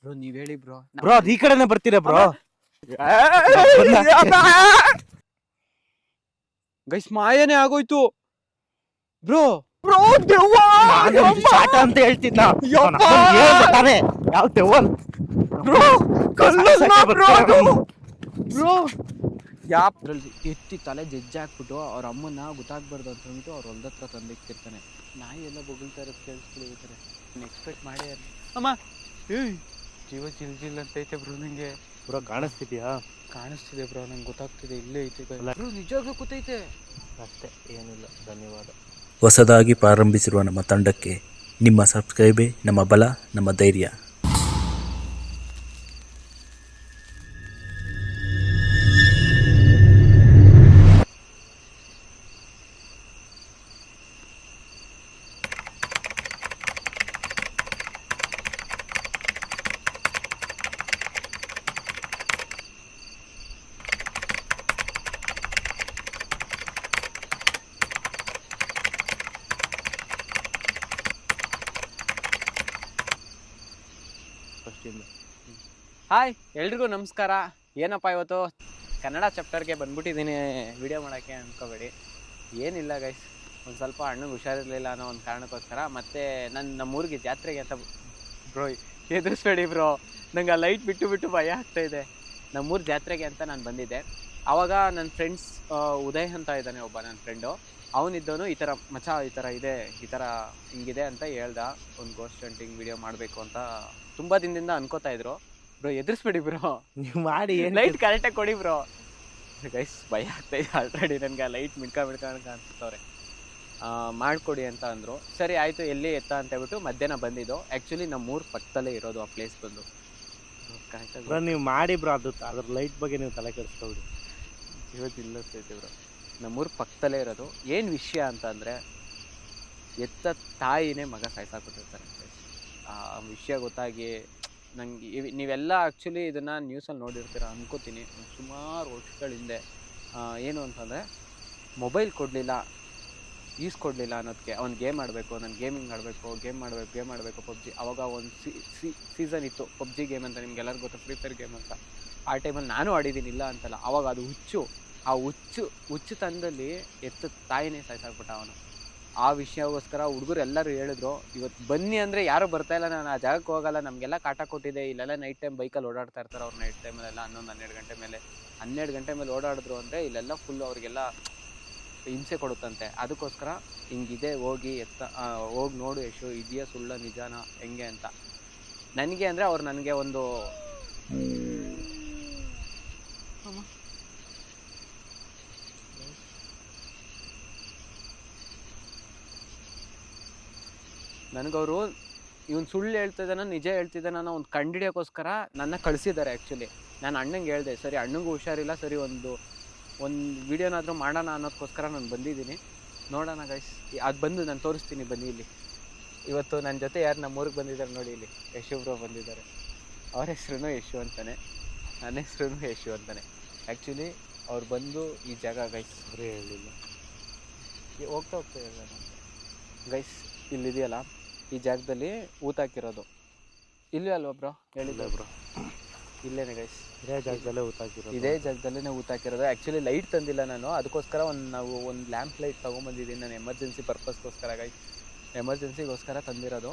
Bro ನೀವ್ ಹೇಳಿ bro. Bro ಅದ್ ಈ ಕಡೆನೆ ಬರ್ತೀರಾ ಬ್ರೋ? ಗೈಸ್ ಮಾಯನೇ ಆಗೋಯ್ತು ಬ್ರೋ. ಬ್ರೋ ದೆವ್ವ ಶಾಟ ಅಂತ ಹೇಳ್ತಿದ್ನ. ತಾನೇ ಯಾವ ದೆವ್ವ ಬ್ರೋ ಬ್ರೋ ಯಾಪ್ರಲ್ಲಿ ಎತ್ತಿ ತಲೆ ಜಜ್ಜೆ ಹಾಕ್ಬಿಟ್ಟು ಅವ್ರ ಅಮ್ಮನ ಗೊತ್ತಾಗ್ಬಾರ್ದು ಅಂತ ಹೇಳ್ಬಿಟ್ಟು ಅವ್ರ ಹೊಲ್ದ ಹತ್ರ ತಂದಿಕ್ಕಿರ್ತಾನೆ. ನಾಯಿ ಎಲ್ಲ ಬೊಗಳ್ತಾ ಇರೋದು ಕೇಳಿಸ್ಕೊಳ್ತಾರೆ. ಎಕ್ಸ್ಪೆಕ್ಟ್ ಮಾಡೇ ಅಮ್ಮ ಏಯ್ ಜೀವ ಚಿಲ್ ಚಿಲ್ ಅಂತೈತೆ ಬ್ರೋ. ನಂಗೆ ಬ್ರೋ ಕಾಣಿಸ್ತಿದ್ಯಾ? ಕಾಣಿಸ್ತಿದೆ ಬ್ರೋ, ನಂಗೆ ಗೊತ್ತಾಗ್ತಿದೆ ಇಲ್ಲೇ ಐತೆ ಬ್ರೋ, ನಿಜವಾಗ್ಲೂ ಗೊತ್ತೈತೆ. ಅಷ್ಟೇ, ಏನಿಲ್ಲ. ಧನ್ಯವಾದ. ಹೊಸದಾಗಿ ಪ್ರಾರಂಭಿಸಿರುವ ನಮ್ಮ ತಂಡಕ್ಕೆ ನಿಮ್ಮ ಸಬ್ಸ್ಕ್ರೈಬೇ ನಮ್ಮ ಬಲ, ನಮ್ಮ ಧೈರ್ಯ. ಹಾಯ್ ಎಲ್ರಿಗೂ ನಮಸ್ಕಾರ. ಏನಪ್ಪ ಇವತ್ತು ಕನ್ನಡ ಚಾಪ್ಟರ್ಗೆ ಬಂದ್ಬಿಟ್ಟಿದ್ದೀನಿ ವಿಡಿಯೋ ಮಾಡೋಕ್ಕೆ ಅನ್ಕೋಬೇಡಿ. ಏನಿಲ್ಲ ಗೈಸ್, ಒಂದು ಸ್ವಲ್ಪ ಅಣ್ಣಗೆ ಹುಷಾರಿರಲಿಲ್ಲ ಅನ್ನೋ ಒಂದು ಕಾರಣಕ್ಕೋಸ್ಕರ ಮತ್ತೆ ನಮ್ಮೂರಿಗೆ ಜಾತ್ರೆಗೆ ಅಂತ ಬ್ರೋ ಎದುರಿಸ್ಬೇಡಿ ಬ್ರೋ, ನಂಗೆ ಆ ಲೈಟ್ ಬಿಟ್ಟು ಭಯ ಆಗ್ತಾಯಿದೆ. ನಮ್ಮೂರು ಜಾತ್ರೆಗೆ ಅಂತ ನಾನು ಬಂದಿದ್ದೆ. ಆವಾಗ ನನ್ನ ಫ್ರೆಂಡ್ಸ್ ಉದಯ್ ಅಂತ ಇದ್ದಾನೆ ಒಬ್ಬ ನನ್ನ ಫ್ರೆಂಡು, ಅವನಿದ್ದವನು ಈ ಥರ ಮಚ್ಚ ಈ ಥರ ಇದೆ, ಈ ಥರ ಹಿಂಗಿದೆ ಅಂತ ಹೇಳ್ದ. ಒಂದು ಗೋಸ್ಟ್ ಹಂಟಿಂಗ್ ವಿಡಿಯೋ ಮಾಡಬೇಕು ಅಂತ ತುಂಬ ದಿನದಿಂದ ಅನ್ಕೋತಾ ಇದ್ರು. ಬ್ರೋ ಎದುರಿಸ್ಬೇಡಿ ಬ್ರೋ, ನೀವು ಮಾಡಿ. ಲೈಟ್ ಕರೆಕ್ಟಾಗಿ ಕೊಡಿ ಬ್ರೋ. ಗೈಸ್ ಭಯ ಆಗ್ತಾಯಿದೆ ಆಲ್ರೆಡಿ ನನಗೆ. ಲೈಟ್ ಮಿಡ್ಕೊಂಡು ಅನ್ಸ್ತವ್ರೆ. ಮಾಡಿಕೊಡಿ ಅಂತ ಅಂದರು. ಸರಿ ಆಯಿತು, ಎಲ್ಲಿ ಎತ್ತ ಅಂತ ಹೇಳ್ಬಿಟ್ಟು ಮಧ್ಯಾಹ್ನ ಬಂದಿದ್ದು. ಆ್ಯಕ್ಚುಲಿ ನಮ್ಮೂರು ಪಕ್ಕದಲ್ಲೇ ಇರೋದು ಆ ಪ್ಲೇಸ್ ಬಂದು. ಕರೆಕ್ಟಾಗಿ ಬ್ರೋ ನೀವು ಮಾಡಿ ಬ್ರೋ, ಅದ್ರ ಲೈಟ್ ಬಗ್ಗೆ ನೀವು ತಲೆ ಕೆಡಿಸ್ಕೊಬಿಡಿ. ಇವತ್ತು ಇಲ್ಲತ್ತೈತೆ ಬ್ರೋ, ನಮ್ಮೂರು ಪಕ್ಕದಲ್ಲೇ ಇರೋದು. ಏನು ವಿಷಯ ಅಂತ ಅಂದರೆ, ಎತ್ತ ತಾಯಿನೇ ಮಗ ಸಾಯಿಸಾಕ್ಬಿಟ್ಟಿರ್ತಾರೆ. ಆ ವಿಷಯ ಗೊತ್ತಾಗಿ ನಂಗೆ ನೀವೆಲ್ಲ ಆ್ಯಕ್ಚುಲಿ ಇದನ್ನು ನ್ಯೂಸಲ್ಲಿ ನೋಡಿರ್ತೀರ ಅನ್ಕೋತೀನಿ. ಸುಮಾರು ವರ್ಷಗಳ ಹಿಂದೆ ಏನು ಅಂತಂದರೆ, ಮೊಬೈಲ್ ಕೊಡಲಿಲ್ಲ, ಈಸ್ಕೊಡ್ಲಿಲ್ಲ ಅನ್ನೋದಕ್ಕೆ. ಅವ್ನು ಗೇಮ್ ಆಡಬೇಕು, ನಾನು ಗೇಮ್ ಮಾಡಬೇಕು ಪಬ್ಜಿ. ಅವಾಗ ಒಂದು ಸೀಸನ್ ಇತ್ತು ಪಬ್ಜಿ ಗೇಮ್ ಅಂತ, ನಿಮ್ಗೆಲ್ಲರಿಗೂ ಗೊತ್ತು, ಫ್ರೀ ಫೈರ್ ಗೇಮ್ ಅಂತ. ಆ ಟೈಮಲ್ಲಿ ನಾನು ಆಡಿದ್ದೀನಿ, ಇಲ್ಲ ಅಂತಲ್ಲ. ಅವಾಗ ಅದು ಹುಚ್ಚು ತಂದಲ್ಲಿ ಎತ್ತ ತಾಯಿನೇ ಸಾಯಿಸಾಕ್ಬಿಟ್ಟ ಅವನು. ಆ ವಿಷಯಕ್ಕೋಸ್ಕರ ಹುಡುಗರು ಎಲ್ಲರೂ ಹೇಳಿದ್ರು, ಇವತ್ತು ಬನ್ನಿ ಅಂದರೆ ಯಾರೂ ಬರ್ತಾಯಿಲ್ಲ, ನಾನು ಆ ಜಾಗಕ್ಕೆ ಹೋಗಲ್ಲ, ನಮಗೆಲ್ಲ ಕಾಟ ಕೊಟ್ಟಿದೆ. ಇಲ್ಲೆಲ್ಲ ನೈಟ್ ಟೈಮ್ ಬೈಕಲ್ಲಿ ಓಡಾಡ್ತಾ ಇರ್ತಾರೆ ಅವ್ರು. ನೈಟ್ ಟೈಮಲ್ಲೆಲ್ಲ 12 ಗಂಟೆ ಮೇಲೆ ಓಡಾಡಿದ್ರು ಅಂದರೆ ಇಲ್ಲೆಲ್ಲ ಫುಲ್ಲು ಅವ್ರಿಗೆಲ್ಲ ಹಿಂಸೆ ಕೊಡುತ್ತಂತೆ. ಅದಕ್ಕೋಸ್ಕರ ಹಿಂಗಿದೆ, ಹೋಗಿ ನೋಡು ಯಶು, ಇದೆಯಾ ಸುಳ್ಳ ನಿಜಾನ ಹೆಂಗೆ ಅಂತ. ನನಗೆ ಅಂದರೆ ಅವ್ರು ನನಗೆ ಒಂದು ನನಗವರು ಇವನು ಸುಳ್ಳು ಹೇಳ್ತಿದ್ದಾನ ನಿಜ ಹೇಳ್ತಿದ್ದಾನ ಅನ್ನೋ ಒಂದು ಕಂಡಿಡಿಯೋಕ್ಕೋಸ್ಕರ ನನ್ನ ಕಳಿಸಿದ್ದಾರೆ. ಆ್ಯಕ್ಚುಲಿ ನಾನು ಅಣ್ಣಂಗೆ ಹೇಳಿದೆ, ಸರಿ ಅಣ್ಣಂಗೂ ಹುಷಾರಿಲ್ಲ, ಸರಿ ಒಂದು ವೀಡಿಯೋನಾದರೂ ಮಾಡೋಣ ಅನ್ನೋದಕ್ಕೋಸ್ಕರ ನಾನು ಬಂದಿದ್ದೀನಿ. ನೋಡೋಣ ಗೈಸ್, ಅದು ಬಂದು ನಾನು ತೋರಿಸ್ತೀನಿ. ಬನ್ನಿ ಇಲ್ಲಿ. ಇವತ್ತು ನನ್ನ ಜೊತೆ ಯಾರು ನಮ್ಮೂರಿಗೆ ಬಂದಿದ್ದಾರೆ ನೋಡಿ, ಇಲ್ಲಿ ಯಶು ಬ್ರೋ ಬಂದಿದ್ದಾರೆ. ಅವ್ರ ಹೆಸ್ರು ಯಶು ಅಂತಾನೆ, ನನ್ನ ಹೆಸ್ರು ಯಶು ಅಂತಾನೆ. ಆ್ಯಕ್ಚುಲಿ ಅವ್ರು ಬಂದು ಈ ಜಾಗ ಗೈಸ್ ಬರೀ ಹೇಳಿಲ್ಲ, ಹೋಗ್ತಾ ಹೇಳ ಗೈಸ್, ಇಲ್ಲಿದೆಯಲ್ಲ ಈ ಜಾಗದಲ್ಲಿ ಊತಾಕಿರೋದು. ಇಲ್ಲಿ ಅಲ್ವಾ ಬ್ರೋ ಹೇಳಿಲ್ಲ ಬ್ರೋ? ಇಲ್ಲೇನೆ ಗೈಸ್, ಇದೇ ಜಾಗದಲ್ಲೇ ಊತಾಕಿರೋದು. ಇದೇ ಜಾಗದಲ್ಲೇ ಊತಾಕಿರೋದು. ಆ್ಯಕ್ಚುಲಿ ಲೈಟ್ ತಂದಿಲ್ಲ ನಾನು, ಅದಕ್ಕೋಸ್ಕರ ನಾವು ಒಂದು ಲ್ಯಾಂಪ್ ಲೈಟ್ ತೊಗೊಂಬಂದಿದ್ದೀನಿ ನಾನು, ಎಮರ್ಜೆನ್ಸಿ ಪರ್ಪಸ್ಗೋಸ್ಕರ ಗೈಸ್. ಎಮರ್ಜೆನ್ಸಿಗೋಸ್ಕರ ತಂದಿರೋದು.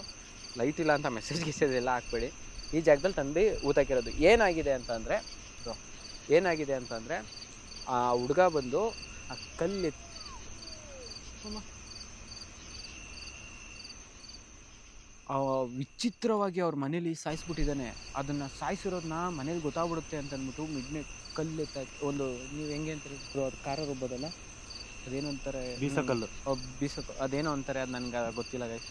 ಲೈಟ್ ಇಲ್ಲ ಅಂತ ಮೆಸೇಜ್ ಎಲ್ಲ ಹಾಕ್ಬೇಡಿ. ಈ ಜಾಗದಲ್ಲಿ ತಂದು ಊತಾಕಿರೋದು. ಏನಾಗಿದೆ ಅಂತಂದರೆ ಆ ಹುಡುಗ ಬಂದು ಆ ಕಲ್ಲಿ ವಿಚಿತ್ರವಾಗಿ ಅವ್ರ ಮನೇಲಿ ಸಾಯಿಸ್ಬಿಟ್ಟಿದ್ದಾನೆ. ಅದನ್ನು ಸಾಯಿಸಿರೋದನ್ನ ಮನೇಲಿ ಗೊತ್ತಾಗ್ಬಿಡುತ್ತೆ ಅಂತ ಅಂದ್ಬಿಟ್ಟು ಮಿಡ್ನೈಟ್ ಕಲ್ಲು ಎತ್ತಾಕಿ ಒಂದು, ನೀವು ಹೆಂಗೆ ಅಂತಾರೆ ಅದು ಖಾರ ರುಬ್ಬೋದಲ್ಲ, ಅದೇನೋ ಅಂತಾರೆ, ಬೀಸಕಲ್ಲು, ಅದೇನೋ ಅಂತಾರೆ, ಅದು ನನಗೆ ಗೊತ್ತಿಲ್ಲ ಗೈಸ್.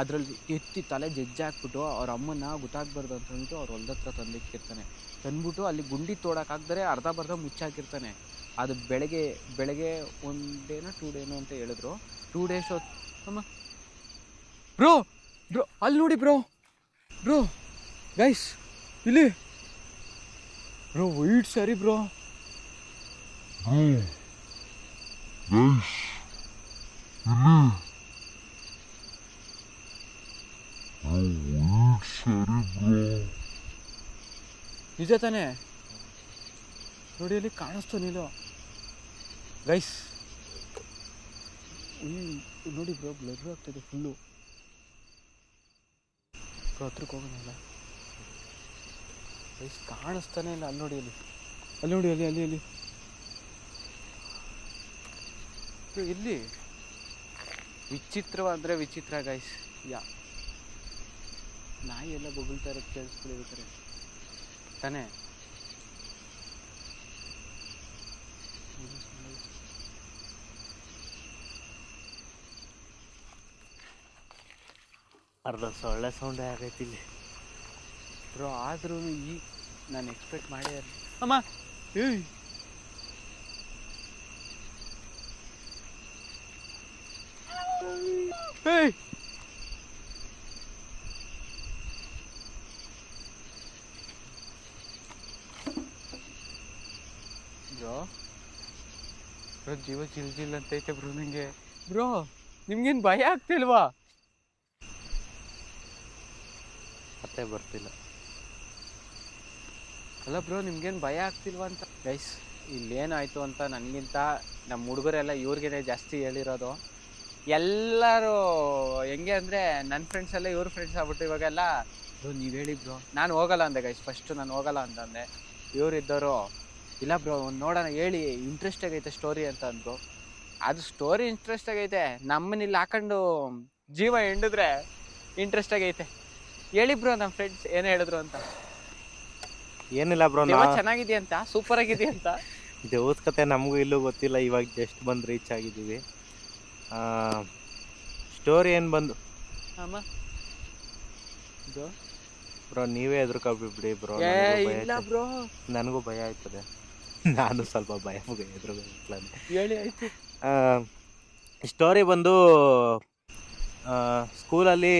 ಅದರಲ್ಲಿ ಎತ್ತಿ ತಲೆ ಜಜ್ಜೆ ಹಾಕ್ಬಿಟ್ಟು ಅವ್ರ ಅಮ್ಮನ ಗೊತ್ತಾಗ್ಬಾರ್ದು ಅಂತ ಹೇಳ್ಬಿಟ್ಟು ಅವ್ರ ಹೊಲ್ದ ಹತ್ರ ತಂದ್ಬಿಟ್ಟು ಅಲ್ಲಿ ಗುಂಡಿ ತೋಡೋಕ್ಕಾಗ್ದರೆ ಅರ್ಧ ಮುಚ್ಚಾಕಿರ್ತಾನೆ. ಅದು ಬೆಳಗ್ಗೆ 1 ಡೇನೋ 2 ಡೇನೋ ಅಂತ ಹೇಳಿದ್ರು. 2 ಡೇಸ್ ಅಮ್ಮ ಬ್ರೋ ಅಲ್ಲಿ ನೋಡಿ ಬ್ರೋ ಗೈಸ್, ಇಲ್ಲಿ ಬ್ರೋ ವೈಟ್ ಸ್ಯಾರಿ ಬ್ರೋ. ನಿಜ ತಾನೇ? ನೋಡಿ ಅಲ್ಲಿ ಕಾಣಿಸ್ತು ನೀನು ಗೈಸ್. ನೋಡಿ ಬ್ರೋ ಬ್ಲರ್ ಆಗ್ತದೆ ಫುಲ್ಲು. ಬ್ರೋ ಹತ್ರಕ್ಕೆ ಹೋಗೋಣ ಇಲ್ಲ ಗೈಸ್, ಕಾಣಿಸ್ತಾನೆ ಇಲ್ಲ. ಅಲ್ಲಿ ನೋಡಿ, ಅಲ್ಲಿ ನೋಡಿ, ಅಲ್ಲಿ ಎಲ್ಲಿ ವಿಚಿತ್ರ ಅಂದರೆ ವಿಚಿತ್ರ ಗೈಸ್. ನಾಯಿ ಎಲ್ಲ ಬೊಗಳ್ತಾ ಇರೋದು ಕೇಳಿಸ್ಕೊಳಿರ್ತಾರೆ ತಾನೇ? ಅರ್ಧ ಸೊಳ್ಳೆ ಸೌಂಡೇ ಆಗೈತಿ ಇಲ್ಲಿ ಬ್ರೋ. ಆದ್ರೂ ಈಗ ನಾನು ಎಕ್ಸ್ಪೆಕ್ಟ್ ಮಾಡೇ ಅಮ್ಮ. ಏಯ್ ಏಯ್ ಬ್ರೋ ಜೀವ ಜಿಲ್ ಅಂತೈತೆ ಬ್ರೋ ನಂಗೆ. ಬ್ರೋ ನಿಮ್ಗೇನು ಭಯ ಆಗ್ತಿಲ್ವಾ? ಮತ್ತೆ ಬರ್ತಿಲ್ಲ. ಅಲ್ಲ ಬ್ರೋ, ನಿಮ್ಗೇನು ಭಯ ಆಗ್ತಿಲ್ವಾ ಅಂತ. ಗೈಸ್ ಇಲ್ಲೇನಾಯ್ತು ಅಂತ ನನಗಿಂತ ನಮ್ಮ ಹುಡುಗರೆಲ್ಲ ಇವ್ರಿಗೇನೆ ಜಾಸ್ತಿ ಹೇಳಿರೋದು. ಎಲ್ಲರೂ ಹೆಂಗೆ ಅಂದರೆ ನನ್ನ ಫ್ರೆಂಡ್ಸ್ ಎಲ್ಲ ಇವ್ರ ಫ್ರೆಂಡ್ಸ್ ಆಗ್ಬಿಟ್ಟು ಇವಾಗೆಲ್ಲ ಬ್ರೋ ನೀವು ಹೇಳಿ ಬ್ರೋ. ನಾನು ಹೋಗಲ್ಲ ಅಂದೆ ಗೈಸ್, ಫಸ್ಟು ನಾನು ಹೋಗಲ್ಲ ಅಂತಂದೆ. ಇವರಿದ್ದವರು ಇಲ್ಲ ಬ್ರೋ ನೋಡೋಣ ಹೇಳಿ, ಇಂಟ್ರೆಸ್ಟ್ ಆಗೈತೆ ಸ್ಟೋರಿ ಅಂತ ಅಂದರು. ಅದು ಸ್ಟೋರಿ ಇಂಟ್ರೆಸ್ಟ್ ಆಗೈತೆ, ನಮ್ಮನ್ನ ಇಲ್ಲಿ ಹಾಕೊಂಡು ಜೀವ ಹಿಂಡಿದ್ರೆ ಇಂಟ್ರೆಸ್ಟ್ ಆಗೈತೆ. ಹೇಳಿ ಬ್ರೋ ನಮ್ಮ ಫ್ರೆಂಡ್ಸ್ ಏನು ಹೇಳಿದ್ರು ಅಂತ. ಏನಿಲ್ಲ ಬ್ರೋ, ಚೆನ್ನಾಗಿದೆ ಅಂತ, ಸೂಪರ್ ಆಗಿದೆ ಅಂತ. ದೇವದ ಕತೆ ನಮಗೂ ಇಲ್ಲೂ ಗೊತ್ತಿಲ್ಲ, ಇವಾಗ ಜಸ್ಟ್ ಬಂದು ರೀಚ್ ಆಗಿದ್ದೀವಿ. ಸ್ಟೋರಿ ಏನು ಬಂದು ಅಮ್ಮ ಬ್ರೋ ಬ್ರೋ ನೀವೇ ಎದುರ್ಕೊಬಿಡಿ ಬ್ರೋ. ಇಲ್ಲ ಬ್ರೋ ನನಗೂ ಭಯ ಆಯ್ತದೆ. ನಾನು ಸ್ವಲ್ಪ ಭಯ ಹೇಳಿ ಆಯ್ತು. ಸ್ಟೋರಿ ಬಂದು ಸ್ಕೂಲಲ್ಲಿ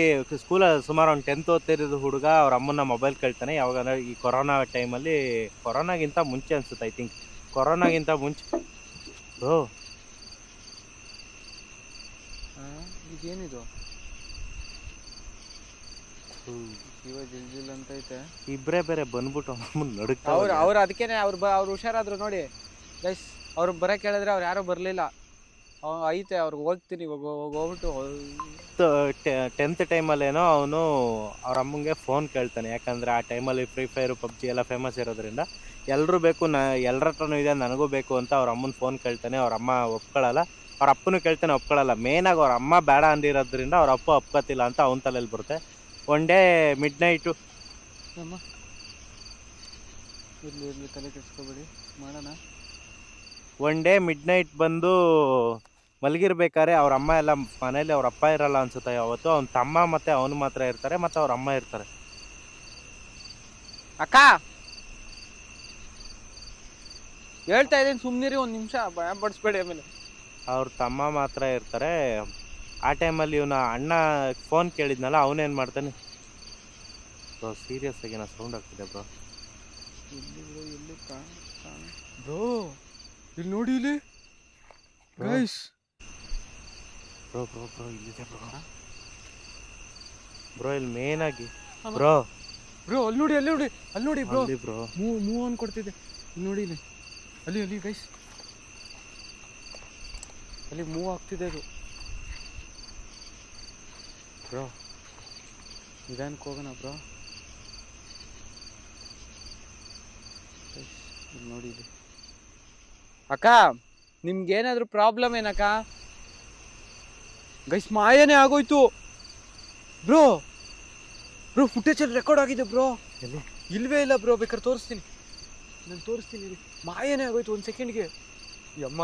ಸುಮಾರು ಒಂದು 10th ಓದ್ತಿರೋದು ಹುಡುಗ ಅವ್ರ ಅಮ್ಮನ ಮೊಬೈಲ್ ಕೇಳ್ತಾನೆ. ಯಾವಾಗಂದ್ರೆ ಈ ಕೊರೋನಾ ಟೈಮಲ್ಲಿ, ಕೊರೋನಾಗಿಂತ ಮುಂಚೆ ಅನ್ಸುತ್ತೆ, ಐ ಥಿಂಕ್ ಕೊರೋನಾಗಿಂತ ಮುಂಚೆ. ಬ್ರೋ ಇದೇನಿದು ಜೀವ ಜಿಲ್ ಅಂತೈತೆ. ಇಬ್ಬರೇ ಬೇರೆ ಬಂದ್ಬಿಟ್ಟು ನಡುಕ್ತಾ ಅವ್ರು ಅದಕ್ಕೇನೆ ಅವ್ರು ಹುಷಾರಾದ್ರು ನೋಡಿ ಗೈಸ್. ಅವ್ರು ಬರಕ್ಕೆ ಹೇಳಿದ್ರೆ ಅವ್ರು ಯಾರೂ ಬರಲಿಲ್ಲ. ಐತೆ ಅವ್ರಿಗೆ ಹೋಗ್ತೀನಿ ಇವಾಗ ಹೋಗ್ಬಿಟ್ಟು 10th ಟೈಮಲ್ಲೇನೋ ಅವನು ಅವ್ರ ಅಮ್ಮಂಗೆ ಫೋನ್ ಕೇಳ್ತಾನೆ. ಯಾಕಂದರೆ ಆ ಟೈಮಲ್ಲಿ ಫ್ರೀ ಫೈರು ಪಬ್ಜಿ ಎಲ್ಲ ಫೇಮಸ್ ಇರೋದ್ರಿಂದ ಎಲ್ಲರೂ ಬೇಕು, ಎಲ್ಲರ ಹತ್ರನೂ ಇದೆ, ನನಗೂ ಬೇಕು ಅಂತ ಅವ್ರ ಅಮ್ಮನ ಫೋನ್ ಕೇಳ್ತಾನೆ. ಅವ್ರ ಅಮ್ಮ ಒಪ್ಕೊಳ್ಳಲ್ಲ, ಅವ್ರ ಅಪ್ಪನೂ ಕೇಳ್ತಾನೆ, ಒಪ್ಕೊಳ್ಳಲ್ಲ. ಮೇನಾಗಿ ಅವ್ರ ಅಮ್ಮ ಬೇಡ ಅಂದಿರೋದ್ರಿಂದ ಅವ್ರ ಅಪ್ಪ ಒಪ್ಕೋತಿಲ್ಲ ಅಂತ ಅವನ ತಲೆಯಲ್ಲಿ ಬರುತ್ತೆ. ಒನ್ ಡೇ ಮಿಡ್ ನೈಟು ಇರ್ಲಿ ತಲೆ ಕೆಡ್ಸ್ಕೊಬೇಡಿ, ಮಾಡೋಣ. ಒನ್ ಡೇ ಮಿಡ್ ನೈಟ್ ಬಂದು ಮಲಗಿರ್ಬೇಕಾದ್ರೆ ಅವ್ರ ಅಮ್ಮ ಎಲ್ಲ ಮನೇಲಿ, ಅವ್ರ ಅಪ್ಪ ಇರಲ್ಲ ಅನ್ಸುತ್ತೆ ಅವತ್ತು. ಅವ್ನ ತಮ್ಮ ಮತ್ತೆ ಅವನು ಮಾತ್ರ ಇರ್ತಾರೆ, ಮತ್ತೆ ಅವ್ರ ಅಮ್ಮ ಇರ್ತಾರೆ. ಅಕ್ಕ ಹೇಳ್ತಾ ಇದ್ದೀನಿ ಸುಮ್ಮನಿರಿ, ಒಂದು ನಿಮಿಷ ಭಯ ಪಡಿಸ್ಬೇಡಿ. ಆಮೇಲೆ ಅವ್ರ ತಮ್ಮ ಮಾತ್ರ ಇರ್ತಾರೆ. ಆ ಟೈಮಲ್ಲಿ ಇವನ ಅಣ್ಣ ಫೋನ್ ಕೇಳಿದ್ನಲ್ಲ, ಅವನೇನು ಮಾಡ್ತಾನೆ ಬ್ರೋ, ಸೀರಿಯಸ್ ಆಗಿ ನಾ ಸೌಂಡ್ ಆಗ್ತಿದೆ ಬ್ರೋ. ಎಲ್ಲಿ ಬ್ರೋ ಇಲ್ಲಿ ನೋಡಿ, ಇಲ್ಲಿ ಗೈಸ್. ಬ್ರೋ ಇಲ್ಲಿದೆ ಬ್ರೋ ಇಲ್ಲಿ ಮೇನ್ ಆಗಿ ಬ್ರೋ ಅಲ್ಲಿ ನೋಡಿ ಬ್ರೋ ಮೂವ್ ಅನ್ ಕೊಡ್ತಿದ್ದೆ. ನೋಡಿ ಇಲ್ಲಿ, ಅಲ್ಲಿ ಗೈಸ್, ಅಲ್ಲಿ ಮೂವ್ ಆಗ್ತಿದೆ ಅದು. ಬ್ರೋ ನಿಧಾನಕ್ಕೆ ಹೋಗೋಣ ಬ್ರೋ. ನೋಡಿ ಇಲ್ಲಿ. ಅಕ್ಕ ನಿಮ್ಗೇನಾದ್ರೂ ಪ್ರಾಬ್ಲಮ್ ಏನಕ್ಕ? ಗೈಸ್ ಮಾಯನೇ ಆಗೋಯ್ತು ಬ್ರೋ. ಫುಟೇಜಲ್ಲಿ ರೆಕಾರ್ಡ್ ಆಗಿದೆ ಬ್ರೋ. ಇಲ್ವೇ ಇಲ್ಲ ಬ್ರೋ, ಬೇಕಾದ್ರೆ ತೋರಿಸ್ತೀನಿ, ನಾನು ತೋರಿಸ್ತೀನಿ. ಮಾಯನೇ ಆಗೋಯ್ತು 1 ಸೆಕೆಂಡ್ಗೆ. ಯಮ್ಮ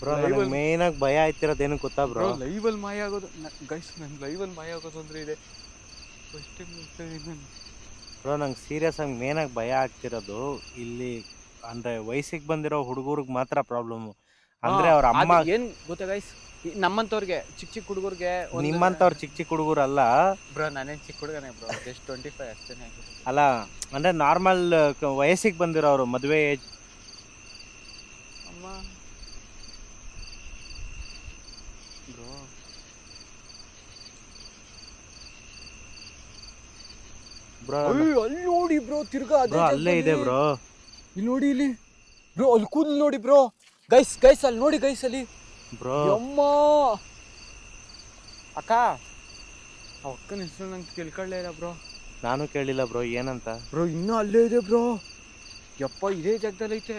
ಬ್ರೋ, ನನಗೆ ಮೇನ್ ಆಗಿ ಭಯ ಆಯ್ತಿರೋದೇನು ಗೊತ್ತಾ ಬ್ರೋ? ಲೈವಲ್ಲಿ ಮಾಯ ಆಗೋದು ಗೈಸ್. ನನ್ನ ಲೈವಲ್ಲಿ ಮಾಯ ಆಗೋದು ಅಂದ್ರೆ ಇದೆ ಫಸ್ಟ್ ಟೈಮ್ ನೋಡ್ತಾ ಇದ್ದೀನಿ ಬ್ರೋ. ನಂಗೆ ಸೀರಿಯಸ್ ಆಗಿ ಮೇನ್ ಆಗಿ ಭಯ ಆಗ್ತಿರೋದು ಇಲ್ಲಿ, ಅಂದ್ರೆ ವಯಸ್ಸಿಗೆ ಬಂದಿರೋ ಹುಡುಗರಿಗೆ ಮಾತ್ರ ಪ್ರಾಬ್ಲಮ್. ಅಂದ್ರೆ ಅವ್ರ ಅಮ್ಮ ಏನ್ ಗೊತ್ತಾ ಗೈಸ್, ನಮ್ಮಂತವ್ರಿಗೆ ಚಿಕ್ಕ ಹುಡುಗರಿಗೆ. ನಿಮ್ಮಂತವ್ರು ಚಿಕ್ಕ ಹುಡುಗರಲ್ಲ ಬ್ರೋ, ನಾನೇನು ಚಿಕ್ಕ ಹುಡುಗನೇ ಬ್ರೋ, ಜಸ್ಟ್ 25 ಅಷ್ಟೇ. ಅಲ್ಲ, ಅಂದ್ರೆ ನಾರ್ಮಲ್ ವಯಸ್ಸಿಗೆ ಬಂದಿರೋರು, ಮದುವೆ ಏಜ್. ಅಮ್ಮ ಬ್ರೋ ಅಲ್ಲಿ ನೋಡಿ ಬ್ರೋ, ತಿರ್ಗಾ ಅದೇ ಬ್ರೋ ಅಲ್ಲೇ ಇದೆ ಜಾಗದಲ್ಲಿ. ಬ್ರೋ. ಇಲ್ಲಿ ನೋಡಿ, ಇಲ್ಲಿ ಬ್ರೋ, ಅಲ್ಲಿ ಕೂದಲು ನೋಡಿ ಬ್ರೋ. ಗೈಸ್ ಅಲ್ಲಿ ನೋಡಿ, ಗೈಸ್ ಅಲ್ಲಿ. ಬ್ರೋ ಯಮ್ಮ ಅಕ್ಕ, ಆ ಅಕ್ಕನ ಹೆಸರು ನಂಗೆ ತಿಳ್ಕೊಳ್ಳೇ ಇಲ್ಲ ಬ್ರೋ. ನಾನು ಕೇಳಿಲ್ಲ ಬ್ರೋ ಏನಂತ. ಬ್ರೋ ಇನ್ನೂ ಅಲ್ಲೇ ಇದೆ ಬ್ರೋ. ಯಪ್ಪ, ಇದೇ ಜಾಗದಲ್ಲಿ ಐತೆ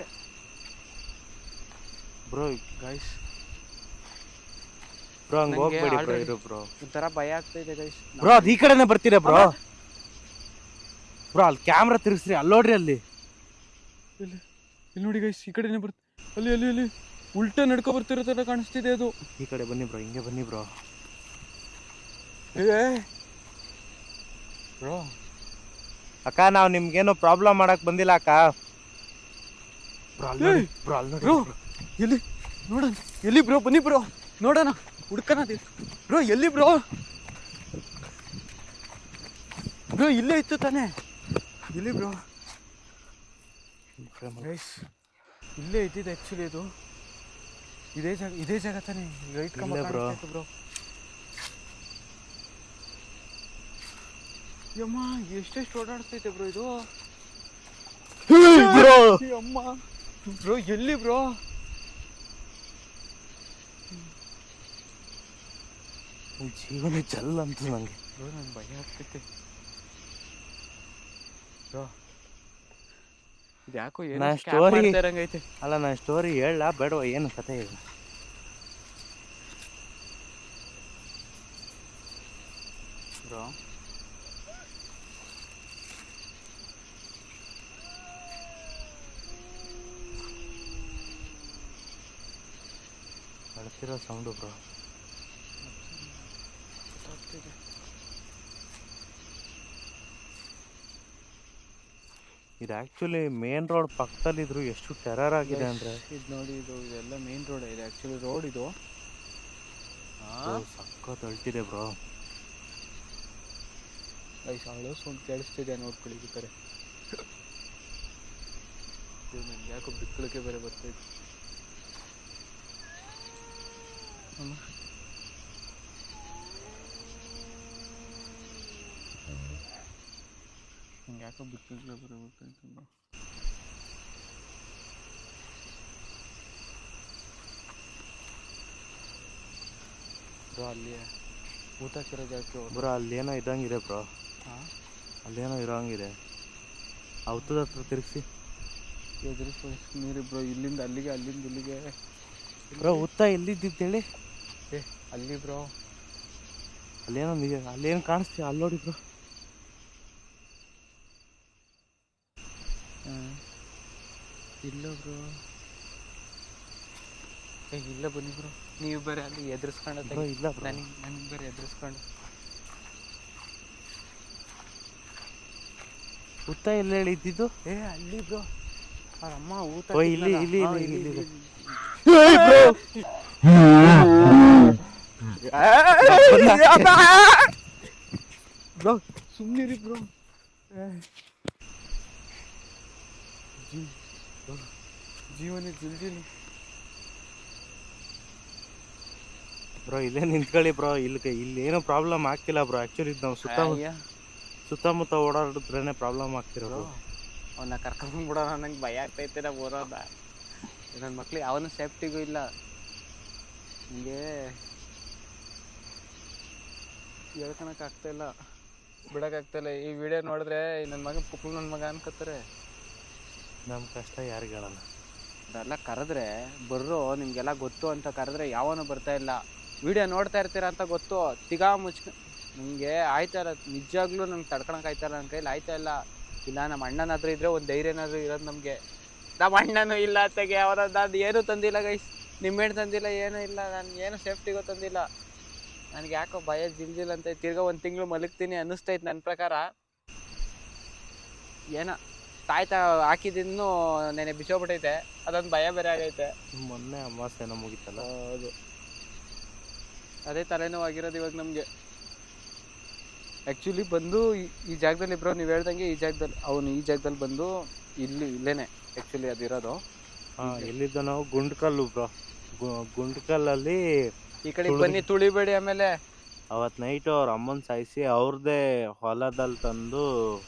ಬ್ರೋ. ಗೈಸ್. ಬ್ರೋ ಹಂಗೆ ನಂಗೆ ಹೋಗ್ಬೇಡಿ ಬ್ರೋ, already ಇರು ಬ್ರೋ. ಒಂಥರ ಭಯ ಆಗ್ತಾ ಇದೆ ಗೈಸ್. ಬ್ರೋ ಅದು ಈ ಕಡೆನೆ ಬರ್ತೀರಾ ಬ್ರೋ? ಬ್ರೋ ಅಲ್ಲಿ ಕ್ಯಾಮ್ರಾ ತಿರ್ಗಿಸ್ರಿ, ಅಲ್ಲಿ ನೋಡ್ರಿ ಅಲ್ಲಿ. ಇಲ್ಲಿ ನೋಡಿ ಗೈಸ್, ಈ ಕಡೆನೆ ಬರ್ತ. ಅಲ್ಲಿ ಉಲ್ಟಾ ನಡ್ಕೊ ಬರ್ತಿರೋ ತರ ಕಾಣಿಸ್ತಿದೆ ಅದು. ಈ ಕಡೆ ಬನ್ನಿ ಬ್ರೋ, ಹಿಂಗೆ ಬನ್ನಿ ಬ್ರೋ. ಬ್ರೋ ಅಕ್ಕ ನಾವು ನಿಮ್ಗೇನು ಪ್ರಾಬ್ಲಮ್ ಮಾಡಕ್ ಬಂದಿಲ್ಲ ಅಕ್ಕ. ಬ್ರೋ ಅಲ್ಲಿ ನೋಡಿ, ಬ್ರೋ ಅಲ್ಲಿ ನೋಡಿ ಬ್ರೋ, ಎಲ್ಲಿ ನೋಡೋಣ, ಎಲ್ಲಿ ಬ್ರೋ? ಬನ್ನಿ ಬ್ರೋ, ನೋಡೋಣ, ಹುಡ್ಕನ ಬ್ರೋ. ಎಲ್ಲಿ ಬ್ರೋ? ಬ್ರೋ ಇಲ್ಲೇ ಇತ್ತು ತಾನೇ. ಎಲ್ಲಿ ಬ್ರೋ? ಗೈಸ್, ಇಲ್ಲೇ ಇದ್ದಿದ್ದು ಆ್ಯಕ್ಚುಲಿ ಇದು. ಇದೇ ಜಾಗ ತಾನೇ. ಲೈಟ್ ಕಂಬ ಬ್ರೋ. ಕಾಣಿಸ್ತಾ ಬ್ರೋ. ಯಮ್ಮ, ಎಷ್ಟೆಷ್ಟು ಓಡಾಡ್ತೈತೆ ಬ್ರೋ ಇದು. ಬ್ರೋ ಅಮ್ಮ ಬ್ರೋ, ಎಲ್ಲಿ ಬ್ರೋ? ಜೀವನ ಜಲ್ ಅಂತ ನಂಗೆ. ಬ್ರೋ ನಂಗೆ ಭಯ ಆಗ್ತೈತೆ ಬ್ರೋ. ಇದ್ಯಾಕೋ ನಾ ಏನು story- ಇರಂಗೈತೆ ಅಲ್ಲ ನಾನು ಸ್ಟೋರಿ ಹೇಳ ಬೇಡವಾ, ಏನು ಕತೆ ಇದೆ? ಬ್ರೋ. ಅಳ್ತಿರೋ ಸೌಂಡು ಬ್ರೋ. ಗೊತ್ತಾಗ್ತಿದೆ. ಇದು ಆ್ಯಕ್ಚುಲಿ ಮೇನ್ ರೋಡ್ ಪಕ್ಕದಲ್ಲಿದ್ರು ಎಷ್ಟು ಟೆರರ್ ಆಗಿದೆ ಅಂದರೆ. ಇದು ನೋಡಿ, ಇದೆಲ್ಲ ಮೇನ್ ರೋಡ್ ಇದೆ ಆ್ಯಕ್ಚುಲಿ. ರೋಡ್ ಇದು ಸಖತ್ ಅಳ್ತಿದೆ ಬ್ರೋ. ಅಳು ಸೌಂಡ್ ಕೇಳಿಸ್ತಿದೆ, ನೋಡ್ಕೊಳ್ಳಿ ಈ ಕಡೆ. ನನಗೆ ಯಾಕೋ ಬಿಕ್ಕಳಿಕೆ ಬೇರೆ ಬರ್ತೈತೆ. ನಂಗೆ ಯಾಕೋ ಬಿಕ್ಕಳಿಕೆ ಬೇರೆ ಬರ್ತೈತೆ ಬ್ರೋ. ಬ್ರೋ ಅಲ್ಲಿ ಊಟ ಹಾಕಿರೋ ಜಾಗಕ್ಕೆ ಬ್ರೋ ಅಲ್ಲೇನೋ ಇದ್ದಂಗಿದೆ ಬ್ರೋ, ಹಾಂ, ಅಲ್ಲೇನೋ ಇರೋಂಗಿದೆ. ಅವತ್ತದ ಹತ್ರ ತಿರುಗಿಸಿ ಎದುರಿಸ್ಕೊಳ್ಳಿ ನೀರು ಬ್ರೋ. ಇಲ್ಲಿಂದ ಅಲ್ಲಿಗೆ, ಅಲ್ಲಿಂದ ಇಲ್ಲಿಗೆ ಬ್ರೋ. ಉತ್ತ ಎಲ್ಲಿದ್ದಿದ್ದೇಳಿ? ಅಲ್ಲಿ ಬ್ರೋ. ಅಲ್ಲೇನೋ ಅಲ್ಲೇನು ಕಾಣಿಸ್ತೀವಿ, ಅಲ್ಲಿ ನೋಡಿ ಬ್ರೋ. ಇಲ್ಲ ಬ್ರೋ, ಇಲ್ಲ ಬನ್ನಿ ಬ್ರೋ. ನೀವು ಬೇರೆ ಅಲ್ಲಿ ಎದುರಿಸ್ಕೊಂಡು ಬ್ರೋ ಇಲ್ಲ ಬ್ರೋ. ನನಗೆ ಬೇರೆ ಎದುರಿಸ್ಕೊಂಡು. ಉತ್ತ ಎಲ್ಲ ಹೇಳಿ ಇದ್ದಿದ್ದು? ಅಲ್ಲಿ ಬ್ರೋ, ಅವ್ರ ಅಮ್ಮ ಊಟ. ಓ ಇಲ್ಲಿ ಇಲ್ಲಿ ಇಲ್ಲಿ ಇಲ್ಲಿ ಇಲ್ಲಿ. ಬ್ರೋ ಸುಮ್ಮನಿರಿ ಬ್ರೋ. ಜೀವನ ಜಲ್ದಿಲಿ ಬ್ರೋ. ಇಲ್ಲೇ ನಿಂತ್ಕೊಳ್ಳಿ ಬ್ರೋ. ಇಲ್ಲಿ ಏನೋ ಪ್ರಾಬ್ಲಮ್ ಆಗ್ತಿಲ್ಲ ಬ್ರೋ. ಆ್ಯಕ್ಚುಲಿ ನಾವು ಸುತ್ತಮುತ್ತ ಓಡಾಡಿದ್ರೇ ಪ್ರಾಬ್ಲಮ್ ಆಗ್ತಿರೋದು. ಅವನ್ನ ಕರ್ಕೊಂಡ್ಬಿಡೋಣ, ನಂಗೆ ಭಯ ಆಗ್ತೈತೆ. ನಾವು ಬರೋದ ನನ್ನ ಮಕ್ಳಿಗೆ ಅವನು ಸೇಫ್ಟಿಗೂ ಇಲ್ಲ. ಹಿಂಗೆ ಹೇಳ್ಕೊಳಕ್ಕಾಗ್ತಾಯಿಲ್ಲ, ಬಿಡೋಕ್ಕಾಗ್ತಾಯಿಲ್ಲ. ಈ ವಿಡಿಯೋ ನೋಡಿದ್ರೆ ನನ್ನ ಮಗ ಪುಕ್ಳು ನನ್ನ ಮಗ ಅನ್ಕೋತಾರೆ. ನಮ್ಮ ಕಷ್ಟ ಯಾರಿಗೆ ಹೇಳೋಣ? ಅದೆಲ್ಲ ಕರೆದ್ರೆ ಬರ್ರೋ, ನಿಮಗೆಲ್ಲ ಗೊತ್ತು ಅಂತ ಕರೆದ್ರೆ ಯಾವನು ಬರ್ತಾ ಇಲ್ಲ. ವಿಡಿಯೋ ನೋಡ್ತಾ ಇರ್ತೀರ ಅಂತ ಗೊತ್ತು, ತಿಗಾ ನನಗೆ ಆಯ್ತಾಯಿಲ್ಲ. ನಿಜವಾಗ್ಲೂ ನಂಗೆ ತಡ್ಕೊಳಕ್ಕೆ ಆಯ್ತಾಯಿಲ್ಲ, ನನ್ನ ಕೈಲಿ ಆಯ್ತಾಯಿಲ್ಲ. ಇಲ್ಲ ನಮ್ಮ ಅಣ್ಣನಾದ್ರೂ ಇದ್ರೆ ಒಂದು ಧೈರ್ಯನಾದ್ರೂ ಇರೋದು ನಮಗೆ. ನಮ್ಮ ಅಣ್ಣನೂ ಇಲ್ಲ ತೆಗೆ, ಅವರ ನಾನು ಏನೂ ತಂದಿಲ್ಲ ಗೈಸ್, ನಿಮ್ಮೇನು ತಂದಿಲ್ಲ, ಏನೂ ಇಲ್ಲ. ನಾನು ಏನು ಸೇಫ್ಟಿಗೂ ತಂದಿಲ್ಲ. ನನಗೆ ಯಾಕೋ ಭಯ ಜಿಲ್ಜಿಲ್ ಅಂತ. ತಿರ್ಗಾ ಒಂದು ತಿಂಗಳು ಮಲಗ್ತೀನಿ ಅನ್ನಿಸ್ತೈತೆ ನನ್ನ ಪ್ರಕಾರ. ಏನೋ ತಾಯ್ತಾ ಹಾಕಿದ್ದು ನೆನೆ ಬಿಚ್ಚೋಗ್ಬಿಟ್ಟೈತೆ, ಅದೊಂದು ಭಯ ಬೇರೆ ಆಗೈತೆ. ಮೊನ್ನೆ ಅಮಾವಾಸ್ಯೆನೋ ಮುಗಿತಲ್ಲ. ಹೌದು, ಅದೇ ತಲೆನೋವಾಗಿರೋದು ಇವಾಗ ನಮಗೆ. ಆ್ಯಕ್ಚುಲಿ ಬಂದು ಈ ಜಾಗದಲ್ಲಿ ಬ್ರೋ, ನೀವು ಹೇಳ್ದಂಗೆ ಈ ಜಾಗದಲ್ಲಿ ಅವನು ಈ ಜಾಗದಲ್ಲಿ ಬಂದು ಇಲ್ಲೇನೆ ಆ್ಯಕ್ಚುಲಿ ಅದಿರೋದು. ಹಾಂ, ಎಲ್ಲಿದ್ದ ನಾವು ಗುಂಡ್ಕಲ್ಲು ಬ್ರೋ. ಗುಂಡ್ಕಲ್ಲಲ್ಲಿ ಈ ಕಡೆ ಬನ್ನಿ, ತುಳಿಬೇಡಿ. ಆಮೇಲೆ ಅವತ್ತು ನೈಟು ಅವ್ರ ಅಮ್ಮನ ಸಾಯಿಸಿ ಅವ್ರದ್ದೇ ಹೊಲದಲ್ಲಿ ತಂದು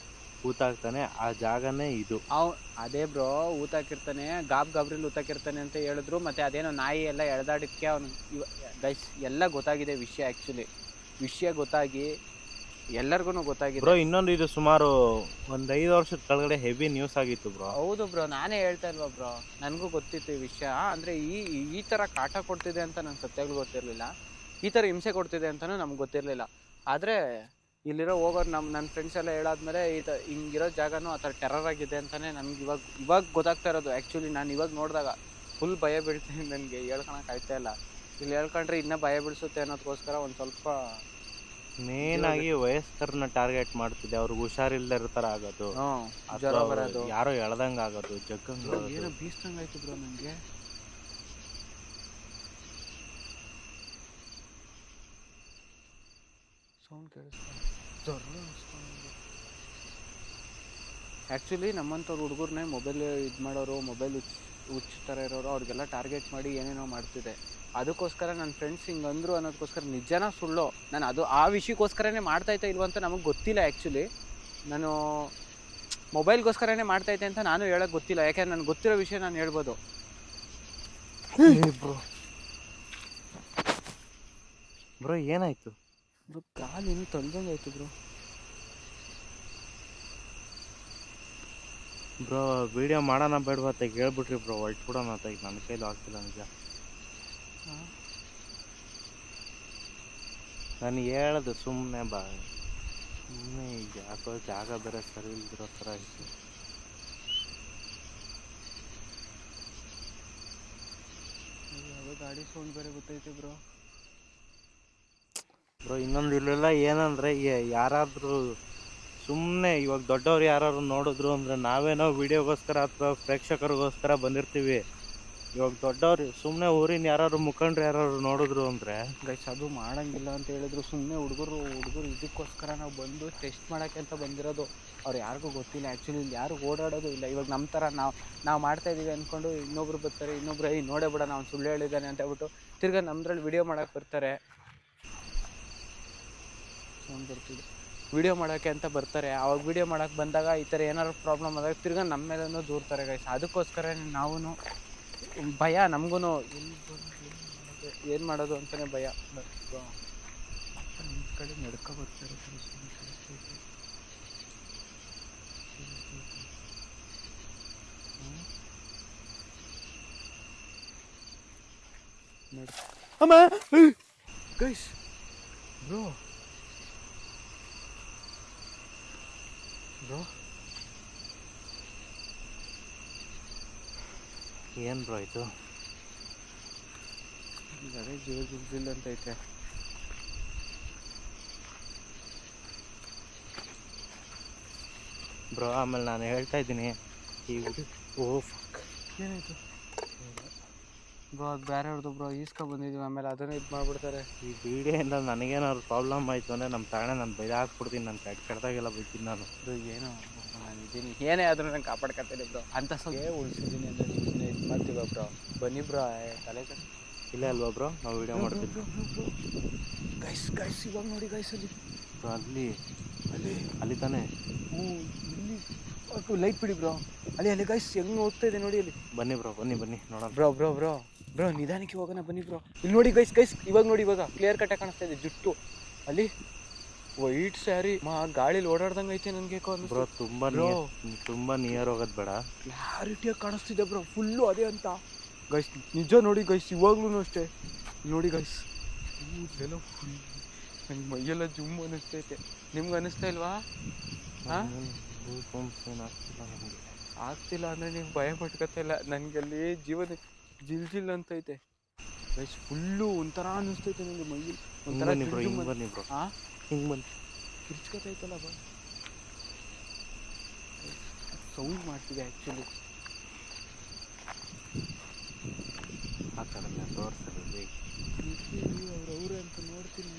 ಹೂತಾಕ್ತಾನೆ, ಆ ಜಾಗನೇ ಇದು. ಅದೇ ಬ್ರೋ ಊತಾಕಿರ್ತಾನೆ, ಗಾಬ್ರಿಲ್ ಊತಾಕಿರ್ತಾನೆ ಅಂತ ಹೇಳಿದ್ರು. ಮತ್ತೆ ಅದೇನೋ ನಾಯಿ ಎಲ್ಲ ಎಳ್ದಾಡಕ್ಕೆ ಅವನು ಗೈಸ್ ಎಲ್ಲ ಗೊತ್ತಾಗಿದೆ ವಿಷಯ ಗೊತ್ತಾಗಿ ಎಲ್ಲರಿಗೂ ಗೊತ್ತಾಗಿದೆ ಬ್ರೋ. ಇನ್ನೊಂದು ಇದು ಸುಮಾರು ಒಂದು 5 ವರ್ಷದ ಕೆಳಗಡೆ ಹೆವಿ ನ್ಯೂಸ್ ಆಗಿತ್ತು ಬ್ರೋ. ಹೌದು ಬ್ರೋ, ನಾನೇ ಹೇಳ್ತಾ ಇಲ್ವಾ ಬ್ರೋ, ನನಗೂ ಗೊತ್ತಿತ್ತು ಈ ವಿಷಯ. ಅಂದರೆ ಈ ಥರ ಕಾಟ ಕೊಡ್ತಿದೆ ಅಂತ ನಂಗೆ ಸತ್ಯಾಗ್ಲೂ ಗೊತ್ತಿರಲಿಲ್ಲ, ಈ ಥರ ಹಿಂಸೆ ಕೊಡ್ತಿದೆ ಅಂತಲೂ ನಮ್ಗೆ ಗೊತ್ತಿರಲಿಲ್ಲ. ಆದರೆ ಇಲ್ಲಿರೋ ಹೋಗೋರು ನನ್ನ ಫ್ರೆಂಡ್ಸ್ ಎಲ್ಲ ಹೇಳಾದ್ಮೇಲೆ ಹಿಂಗಿರೋ ಜಾಗನೂ ಆ ಥರ ಟೆರರ್ ಆಗಿದೆ ಅಂತಲೇ ನನಗೆ ಇವಾಗ ಗೊತ್ತಾಗ್ತಾ ಇರೋದು. ಆ್ಯಕ್ಚುಲಿ ನಾನು ಇವಾಗ ನೋಡಿದಾಗ ಫುಲ್ ಭಯ ಬೀಳ್ತೀನಿ, ನನಗೆ ಹೇಳ್ಕೊಳಕ್ಕೆ ಆಗ್ತಾ ಇಲ್ಲ. ಇಲ್ಲಿ ಹೇಳ್ಕೊಂಡ್ರೆ ಇನ್ನೂ ಭಯ ಬೀಳಿಸುತ್ತೆ ಅನ್ನೋದಕ್ಕೋಸ್ಕರ ಒಂದು ಸ್ವಲ್ಪ ಮೇನ್ ಆಗಿ ವಯಸ್ಕರನ್ನ ಟಾರ್ಗೆಟ್ ಮಾಡ್ತಿದೆ. ಅವ್ರಿಗೆ ಹುಷಾರಿಲ್ಲದೆ ಇರ್ತಾರ ಆಗೋದು, ಜ್ವರ ಬರೋದು, ಯಾರೋ ಎಳ್ದಂಗ ಆಗೋದು, ಜಗ್ಗಂಗ ಏನೋ ಬೀಸ್ತಂಗ ಆಯ್ತು ಬ್ರೋ ನನಗೆ. ಸೌಂಡ್ ಕೇಳಿಸ್ಕೊಂಡು ಆ್ಯಕ್ಚುಲಿ ನಮ್ಮಂಥವ್ರು ಹುಡುಗರನ್ನೇ ಮೊಬೈಲ್ ಇದು ಮಾಡೋರು, ಮೊಬೈಲ್ ಹುಚ್ಚ ಥರ ಇರೋರು, ಅವ್ರಿಗೆಲ್ಲ ಟಾರ್ಗೆಟ್ ಮಾಡಿ ಏನೇನೋ ಮಾಡ್ತಿದೆ. ಅದಕ್ಕೋಸ್ಕರ ನನ್ನ ಫ್ರೆಂಡ್ಸ್ ಹಿಂಗೆ ಅಂದರು ಅನ್ನೋದಕ್ಕೋಸ್ಕರ ನಿಜನ ಸುಳ್ಳು ನಾನು ಆ ವಿಷಯಕ್ಕೋಸ್ಕರನೇ ಮಾಡ್ತಾಯಿದ್ದೆ ಇಲ್ವ ಅಂತ ನಮಗೆ ಗೊತ್ತಿಲ್ಲ. ಆ್ಯಕ್ಚುಲಿ ನಾನು ಮೊಬೈಲ್ಗೋಸ್ಕರನೇ ಮಾಡ್ತಾಯಿದ್ದೆ ಅಂತ ನಾನು ಹೇಳೋಕ್ಕೆ ಗೊತ್ತಿಲ್ಲ, ಯಾಕೆಂದ್ರೆ ನನಗೆ ಗೊತ್ತಿರೋ ವಿಷಯ ನಾನು ಹೇಳ್ಬೋದು. ಬ್ರೋ ಏನಾಯ್ತು ಬ್ರೋ? ಕಾಲಿನ ತೊಳ್ದಂಗೆ ಆಯ್ತು ಬ್ರೋ. ಬ್ರೋ ವಿಡಿಯೋ ಮಾಡೋಣ ಬೇಡವಾ ಅಂತ ಹೇಳ್ಬಿಟ್ರಿ ಬ್ರೋ, ಹೊರಟ್ಬಿಡೋಣ ಅಂತ. ಈಗ ನನ್ನ ಕೈಲೂ ಆಗ್ತಿಲ್ಲ ನಿಜ. ನಾನು ಹೇಳೋದು ಸುಮ್ಮನೆ ಬಾ, ಸುಮ್ಮನೆ ಯಾಕೋ ಜಾಗ ಬೇರೆ ಸರಿ ಇಲ್ದಿರೋ ಥರ ಆಯಿತು. ಯಾವುದೋ ಗಾಡಿ ಸೌಂಡ್ ಬೇರೆ ಗೊತ್ತೈತೆ ಬ್ರೋ. ಬ್ರೋ ಇನ್ನೊಂದು ಇಲ್ಲೆಲ್ಲ ಏನಂದರೆ, ಯಾರಾದರೂ ಸುಮ್ಮನೆ ಇವಾಗ ದೊಡ್ಡವ್ರು ಯಾರು ನೋಡಿದ್ರು ಅಂದರೆ ನಾವೇನೋ ವಿಡಿಯೋಗೋಸ್ಕರ ಅಥವಾ ಪ್ರೇಕ್ಷಕರಿಗೋಸ್ಕರ ಬಂದಿರ್ತೀವಿ. ಇವಾಗ ದೊಡ್ಡವ್ರು ಸುಮ್ಮನೆ ಊರಿನ ಯಾರು ಮುಖಂಡ್ರು ಯಾರು ನೋಡಿದ್ರು ಅಂದರೆ ಗೈಸ್ ಅದು ಮಾಡೋಂಗಿಲ್ಲ ಅಂತ ಹೇಳಿದ್ರು. ಸುಮ್ಮನೆ ಹುಡುಗರು ಇದಕ್ಕೋಸ್ಕರ ನಾವು ಬಂದು ಟೆಸ್ಟ್ ಮಾಡೋಕ್ಕೆ ಅಂತ ಬಂದಿರೋದು. ಅವ್ರು ಯಾರಿಗೂ ಗೊತ್ತಿಲ್ಲ ಆ್ಯಕ್ಚುಲಿ, ಇಲ್ಲಿ ಯಾರು ಓಡಾಡೋದು ಇಲ್ಲ. ಇವಾಗ ನಮ್ಮ ಥರ ನಾವು ಮಾಡ್ತಾಯಿದ್ದೀವಿ ಅಂದ್ಕೊಂಡು ಇನ್ನೊಬ್ರು ಬರ್ತಾರೆ, ಇನ್ನೊಬ್ರು ನೋಡೇ ಬಿಡ ನಾವು ಸುಳ್ಳು ಹೇಳಿದ್ದಾನೆ ಅಂತ ಹೇಳ್ಬಿಟ್ಟು ತಿರ್ಗಾ ನಮ್ಮದ್ರಲ್ಲಿ ವಿಡಿಯೋ ಮಾಡೋಕ್ಕೆ ಬರ್ತಾರೆ. ಸೌಂಡ್ ಬರ್ತಿದೆ. ವಿಡಿಯೋ ಮಾಡೋಕ್ಕೆ ಅಂತ ಬರ್ತಾರೆ. ಆವಾಗ ವಿಡಿಯೋ ಮಾಡೋಕ್ಕೆ ಬಂದಾಗ ಈ ಥರ ಏನಾದ್ರು ಪ್ರಾಬ್ಲಮ್ ಆದಾಗ ತಿರ್ಗಾ ನಮ್ಮ ಮೇಲೂ ದೂರ್ತಾರೆ ಗೈಸ್. ಅದಕ್ಕೋಸ್ಕರ ನಾವು ಭಯ, ನಮಗೂ ಏನು ಮಾಡೋದು ಅಂತಲೇ ಭಯ. ನಿಮ್ಮ ಕಡೆ ನಡ್ಕೊ ಬರ್ತಾರೆ ಅಮ್ಮ ಗೈಸ್. ಬ್ರೋ ಏನು ಬ್ರೋ ಇದು? ಅದೇ ಜೀವಜಿಲ್ಲ ಅಂತ ಐತೆ. ಬ್ರೋ ಆಮೇಲೆ ನಾನು ಹೇಳ್ತಾ ಇದ್ದೀನಿ ಈ ಓ ಫಕ್ ಏನಾಯಿತು ಬ್ರೋ? ಅದು ಬೇರೆ ಹೊಡೆದು ಬ್ರೋ, ಬಂದಿದ್ದೀವಿ ಆಮೇಲೆ ಅದನ್ನೇ ಇದು ಮಾಡಿಬಿಡ್ತಾರೆ. ಈ ವಿಡಿಯೋಯಿಂದ ನನಗೇನಾದ್ರು ಪ್ರಾಬ್ಲಮ್ ಆಯಿತು ಅಂದರೆ ನಮ್ಮ ತಾಣೆ ನಾನು ಬೈದು ಹಾಕ್ಬಿಡ್ತೀನಿ. ನಾನು ಕೆಟ್ಟದಾಗೆಲ್ಲ ಬೈತೀನಿ ನಾನು. ಅದು ಏನೋ ನಾನು ಇದ್ದೀನಿ, ಏನೇ ಆದರೂ ನಂಗೆ ಕಾಪಾಡ್ಕೊತೀನಿ ಬ್ರೋ. ಅಂತ ಸ್ವಲ್ಪ ಉಳಿಸಿದ್ದೀನಿ ಅಂದರೆ ನಿಮ್ಮನ್ನ ಇದು ಮಾಡ್ತೀವ ಬ್ರೋ. ಬನ್ನಿ ಬ್ರೋ, ತಲೆ ಕಡೆ ಇಲ್ಲೇ ಅಲ್ವಾ ಬ್ರೋ ನಾವು ವಿಡಿಯೋ ಮಾಡ್ತಿದ್ವಿ? ಗೈಸ್ ಇವಾಗ ನೋಡಿ ಗೈಸ್, ಅಲ್ಲಿ ಬ್ರೋ ಅಲ್ಲಿ ತಾನೇ. ಹ್ಞೂ ಇಲ್ಲಿ ಲೈಟ್ ಬಿಡಿ ಬ್ರೋ. ಅಲ್ಲಿ ಗೈಸ್ ಹೆಂಗೆ ಹೋಗ್ತಾ ಇದೆ ನೋಡಿ. ಅಲ್ಲಿ ಬನ್ನಿ ಬ್ರೋ, ಬನ್ನಿ ನೋಡೋಣ. ಬ್ರೋ ನಿಧಾನಕ್ಕೆ ಹೋಗೋಣ ಬನ್ನಿ ಬ್ರೋ. ಇಲ್ಲಿ ನೋಡಿ ಗೈಸ್ ಇವಾಗ ನೋಡಿ, ಇವಾಗ ಕ್ಲಿಯರ್ ಕಟ್ಟಾಗಿ ಕಾಣಿಸ್ತಾ ಇದೆ ಜುಟ್ಟು. ಅಲ್ಲಿ ವೈಟ್ ಸ್ಯಾರಿ ಗಾಳಿಲಿ ಓಡಾಡ್ದಂಗೆ ಐತೆ ನನಗೆ ಬ್ರೋ. ತುಂಬ ನಿಯರ್ ಹೋಗೋದು ಬೇಡ, ಕ್ಲಾರಿಟಿಯಾಗಿ ಕಾಣಿಸ್ತಿದೆ ಬ್ರೋ. ಫುಲ್ಲು ಅದೇ ಅಂತ ಗೈಸ್, ನಿಜ ನೋಡಿ ಗೈಸ್. ಇವಾಗ್ಲೂ ಅಷ್ಟೇ ನೋಡಿ ಗೈಸ್, ಇದೆಲ್ಲ ಫುಲ್ ನಂಗೆ ಮೈಯೆಲ್ಲ ಜುಮ್ ಅನ್ನಿಸ್ತೈತೆ. ನಿಮ್ಗೆ ಅನ್ನಿಸ್ತಾ ಇಲ್ವಾ? ಆಗ್ತಿಲ್ಲ ಅಂದರೆ ನೀವು ಭಯ ಪಟ್ಕೊತಾ ಇಲ್ಲ. ನನಗಲ್ಲಿ ಜೀವನ ಜಿಲ್ ಅಂತೈತೆ ಗೈಸ್. ಫುಲ್ಲು ಒಂಥರ ಅನ್ನಿಸ್ತೈತೆ ನನಗೆ ಮೈಯಲ್ಲಿ. ಒಂಥರ ಹಿಂಗೆ ಬಂದು ಕಿರ್ಚ್ಕೊತೈತಲ್ಲ ಬಾ. ಸೌಂಡ್ ಮಾಡ್ತಿದೆ ಆ್ಯಕ್ಚುಲಿ. ಆ ಕಡೆ ತೋರಿಸ್ತಾರೆ ಅವ್ರವ್ರೆ ಅಂತ ನೋಡ್ತೀನಿ,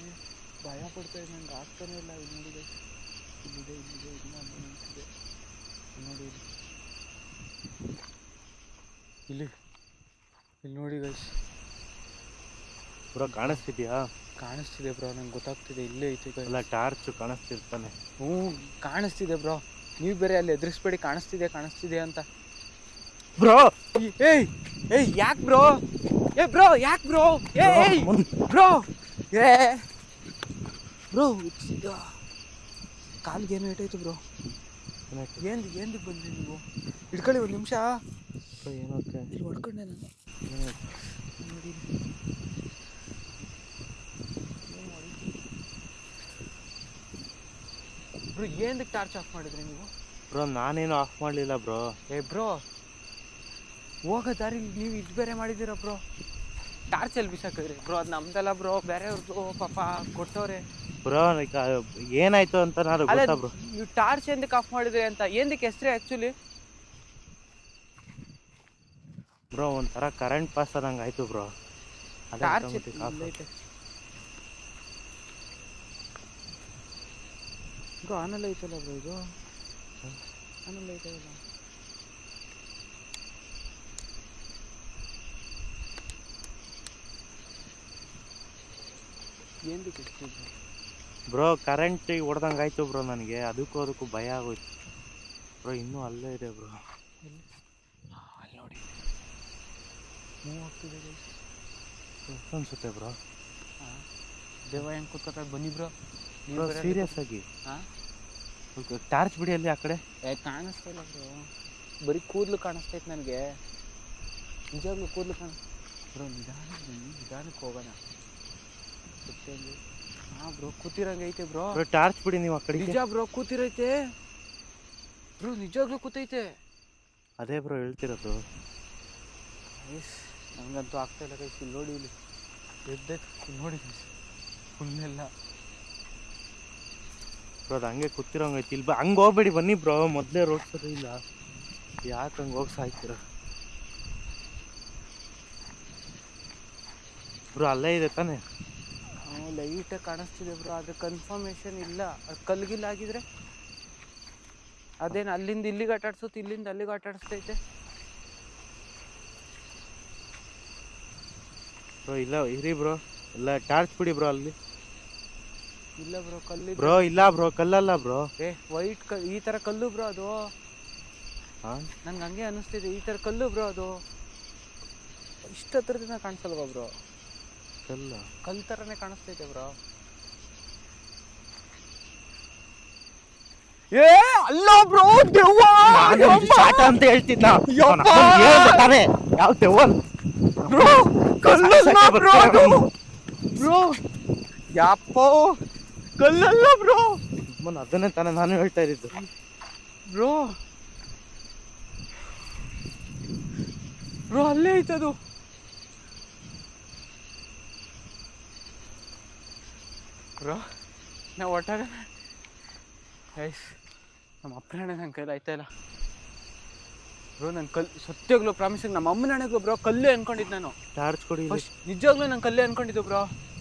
ಭಯ ಪಡ್ತಾ ಇದೆ. ನಂಗೆ ಆಗ್ತಾನೆ ಇಲ್ಲ. ಇಲ್ಲಿ ನೋಡಿ ಗೈಸ್, ಇಲ್ಲಿದೆ ಇನ್ನೂ ನಿಂತಿದೆ ನೋಡಿ. ಇಲ್ಲಿ ನೋಡಿ ಗೈಸ್. ಬ್ರೋ ಕಾಣಿಸ್ತಿದ್ಯಾ? ಕಾಣಿಸ್ತಿದೆ ಬ್ರೋ, ನಂಗೆ ಗೊತ್ತಾಗ್ತಿದೆ. ಇಲ್ಲೇ ಐತೆ ಎಲ್ಲ ಟಾರ್ಚ್ ಕಾಣಿಸ್ತಿರ್ತಾನೆ. ಹ್ಞೂ ಕಾಣಿಸ್ತಿದೆ ಬ್ರೋ, ನೀವು ಬೇರೆ ಅಲ್ಲಿ ಎದುರಿಸ್ಬೇಡಿ, ಕಾಣಿಸ್ತಿದೆ ಅಂತ. ಬ್ರೋ ಏಯ್ ಏಯ್ ಯಾಕೆ ಬ್ರೋ? ಬ್ರೋ ಯಾಕೆ ಬ್ರೋ? ಏಯ್ ಬ್ರೋ ಏ ಬ್ರೋ ಕಾಲ್ಗೆ ಏನು ಏಟಾಯ್ತು ಬ್ರೋ? ಏಂದಕ್ಕೆ ಬಂದ್ರಿ ನೀವು? ಹಿಡ್ಕೊಳ್ಳಿ ಒಂದು ನಿಮಿಷ. ಏನಕ್ಕೆ ಇಲ್ಲಿ ಹೊಡ್ಕೊಂಡೆ ನಾನು. ನೋಡಿ ಬ್ರೋ, ಏನಕ್ಕೆ ಟಾರ್ಚ್ ಆಫ್ ಮಾಡಿದ್ರಿ ನೀವು? ಬ್ರೋ ನಾನೇನು ಆಫ್ ಮಾಡಲಿಲ್ಲ ಬ್ರೋ. ಬ್ರೋ ಹೋಗೋ ದಾರಿ ನೀವು ಇದು ಬೇರೆ ಮಾಡಿದ್ದೀರ ಬ್ರೋ. ಟಾರ್ಚಲ್ಲಿ ಬಿಸಾಕಿದ್ರಿ ಬ್ರೋ, ಅದು ನಮ್ದಲ್ಲ ಬ್ರೋ, ಬೇರೆಯವ್ರದ್ದು ಪಾಪ ಕೊಟ್ಟವ್ರೆ. ಬ್ರೋ ಈಗ ಏನಾಯ್ತು ಅಂತ ನಾನು ಗೊತ್ತಾ ಬ್ರೋ? ನೀವು ಟಾರ್ಚ್ ಎಂದಕ್ಕೆ ಆಫ್ ಮಾಡಿದ್ರಿ ಅಂತ ಏನಕ್ಕೆ ಹೆಸ್ರಿ ಆ್ಯಕ್ಚುಲಿ? ಬ್ರೋ ಒಂಥರ ಕರೆಂಟ್ ಪಾಸ್ ಆದಂಗೆ ಆಯ್ತು ಬ್ರೋ. ಟಾರ್ಚ್ ಐತೆ ಬ್ರೋ, ಆನಲ್ಲ ಐತಲ್ಲ ಬ್ರೋ, ಇದು ಆನಲ್ಲ ಐತಲ್ಲ. ಏನಕ್ಕೆ ಬ್ರೋ ಕರೆಂಟಿಗೆ ಹೊಡೆದಂಗೆ ಆಯ್ತು ಬ್ರೋ ನನಗೆ. ಅದಕ್ಕೂ ಭಯ ಆಗೋಯ್ತು ಬ್ರೋ. ಇನ್ನೂ ಅಲ್ಲೇ ಇದೆ ಬ್ರೋ. ಅಲ್ಲಿ ನೋಡಿ ಮೂವ್ ಆಗ್ತಿದೆ ಅನ್ಸುತ್ತೆ ಬ್ರೋ. ದೇವ ಹೆಂಗೆ ಕೂತ್ಕೊತ ಬನ್ನಿ ಬ್ರೋ. ಬ್ರೋ ಸೀರಿಯಸ್ ಆಗಿ ಹಾಂ ಟಾರ್ಚ್ ಬಿಡಿ ಅಲ್ಲಿ ಆ ಕಡೆ. ಕಾಣಿಸ್ತಾ ಇಲ್ಲ ಬ್ರೋ, ಬರೀ ಕೂದಲು ಕಾಣಿಸ್ತೈತೆ ನನಗೆ. ನಿಜವಾಗ್ಲೂ ಕೂದಲು ಬ್ರೋ. ನಿಧಾನಕ್ಕೆ ಹೋಗೋಣ. ಹಾಂ ಬ್ರೋ, ಕೂತಿರಂಗೆ ಐತೆ ಬ್ರೋ. ಬ್ರೋ ಟಾರ್ಚ್ ಬಿಡಿ ನೀವು ಆ ಕಡೆ. ನಿಜ ಬ್ರೋ, ಕೂತಿರೈತೆ ಬ್ರೋ, ನಿಜವಾಗ್ಲೂ ಕೂತೈತೆ. ಅದೇ ಬ್ರೋ ಹೇಳ್ತಿರೋದು. ನನಗಂತೂ ಆಗ್ತಾ ಇಲ್ಲ ಕೈಸಿ. ನೋಡಿ ಇಲ್ಲಿ ಎದ್ದೈತೆ ನೋಡಿ ಫುಲ್ಲೆಲ್ಲ ಬ್ರೋ. ಅದು ಹಂಗೆ ಕೂತಿರೋಂಗೈತಿ. ಇಲ್ಲಿ ಹಂಗೆ ಹೋಗ್ಬೇಡಿ ಬನ್ನಿ ಬ್ರೋ, ಮೊದಲೇ ರೋಡ್ ಸರಿ ಇಲ್ಲ. ಯಾಕೆ ಹಂಗೆ ಹೋಗಿ ಸಾಯ್ತೀರ ಬ್ರೋ? ಅಲ್ಲೇ ಇದೆ ತಾನೇ? ಲೈಟಾಗಿ ಕಾಣಿಸ್ತಿದೆ ಬ್ರೋ, ಆದರೆ ಕನ್ಫರ್ಮೇಷನ್ ಇಲ್ಲ. ಕಲ್ಗಿಲ್ಲ ಆಗಿದ್ರೆ ಅದೇನು ಅಲ್ಲಿಂದ ಇಲ್ಲಿಗೆ ಆಟಾಡ್ಸುತ್ತೆ, ಇಲ್ಲಿಂದ ಅಲ್ಲಿಗೆ ಆಟಾಡಿಸ್ತೈತೆ ಬ್ರೋ. ಇಲ್ಲ ಇರಿ ಬ್ರೋ, ಇಲ್ಲ ಟಾರ್ಚ್ ಬಿಡಿ ಬ್ರೋ. ಅಲ್ಲಿ ಇಲ್ಲ ಬ್ರೋ, ಕಲ್ಲು ಬ್ರೋ. ಇಲ್ಲ ಬ್ರೋ, ಕಲ್ಲಲ್ಲ ಬ್ರೋ. ವೈಟ್ ಈ ಥರ ಕಲ್ಲು ಬ್ರೋ ಅದು. ಹಾಂ ನನ್ಗೆ ಹಂಗೆ ಅನ್ನಿಸ್ತಿದೆ, ಈ ಥರ ಕಲ್ಲು ಬ್ರೋ ಅದು. ಇಷ್ಟು ಹತ್ರದಿಂದ ಕಾಣಿಸಲ್ವಾ ಬ್ರೋ? ಕಲ್ಲು ಥರನೇ ಕಾಣಿಸ್ತೈತೆ ಬ್ರೋ. ಅಲ್ಲ ಬ್ರೋ, ದೆವ್ವ ಅಂತ ಹೇಳ್ತಿದ್ದ ತಾನೇ. ಯಾವ ದೆವ್ವ ಬ್ರೋ? ಕಲ್ಲಲ್ಲ ಬ್ರೋ ಅದು. ಬ್ರೋ ಯಾಪೋ ಕಲ್ಲಲ್ಲ ಬ್ರೋ. ಅದನ್ನೇ ತಾನೇ ನಾನು ಹೇಳ್ತಾ ಇದ್ದಿದ್ದು ಬ್ರೋ. ಬ್ರೋ ಅಲ್ಲೇ ಐತದು. ಬ್ರೋ ನಾವು ಒಟ್ಟಾಗ ನಮ್ಮ ಅಪ್ಪನ ಹಣೆ ನನ್ನ ಕೈಲಿ ಆಯ್ತಾ ಇಲ್ಲ ಬ್ರೋ. ನನ್ನ ಸತ್ಯಾಗ್ಲೂ ಪ್ರಾಮಿಸಿಂಗ್ ನಮ್ಮ ಅಮ್ಮನ ಹಣೆಗೂ ಬ್ರೋ ಕಲ್ಲೇ ಅನ್ಕೊಂಡಿದ್ದು ನಾನು. ಟಾರ್ಚ್ ಕೊಡಿ. ಫಸ್ಟ್ ನಿಜವಾಗ್ಲೂ ನಾನು ಕಲ್ಲೇ ಅನ್ಕೊಂಡಿದ್ದು ಬ್ರೋ.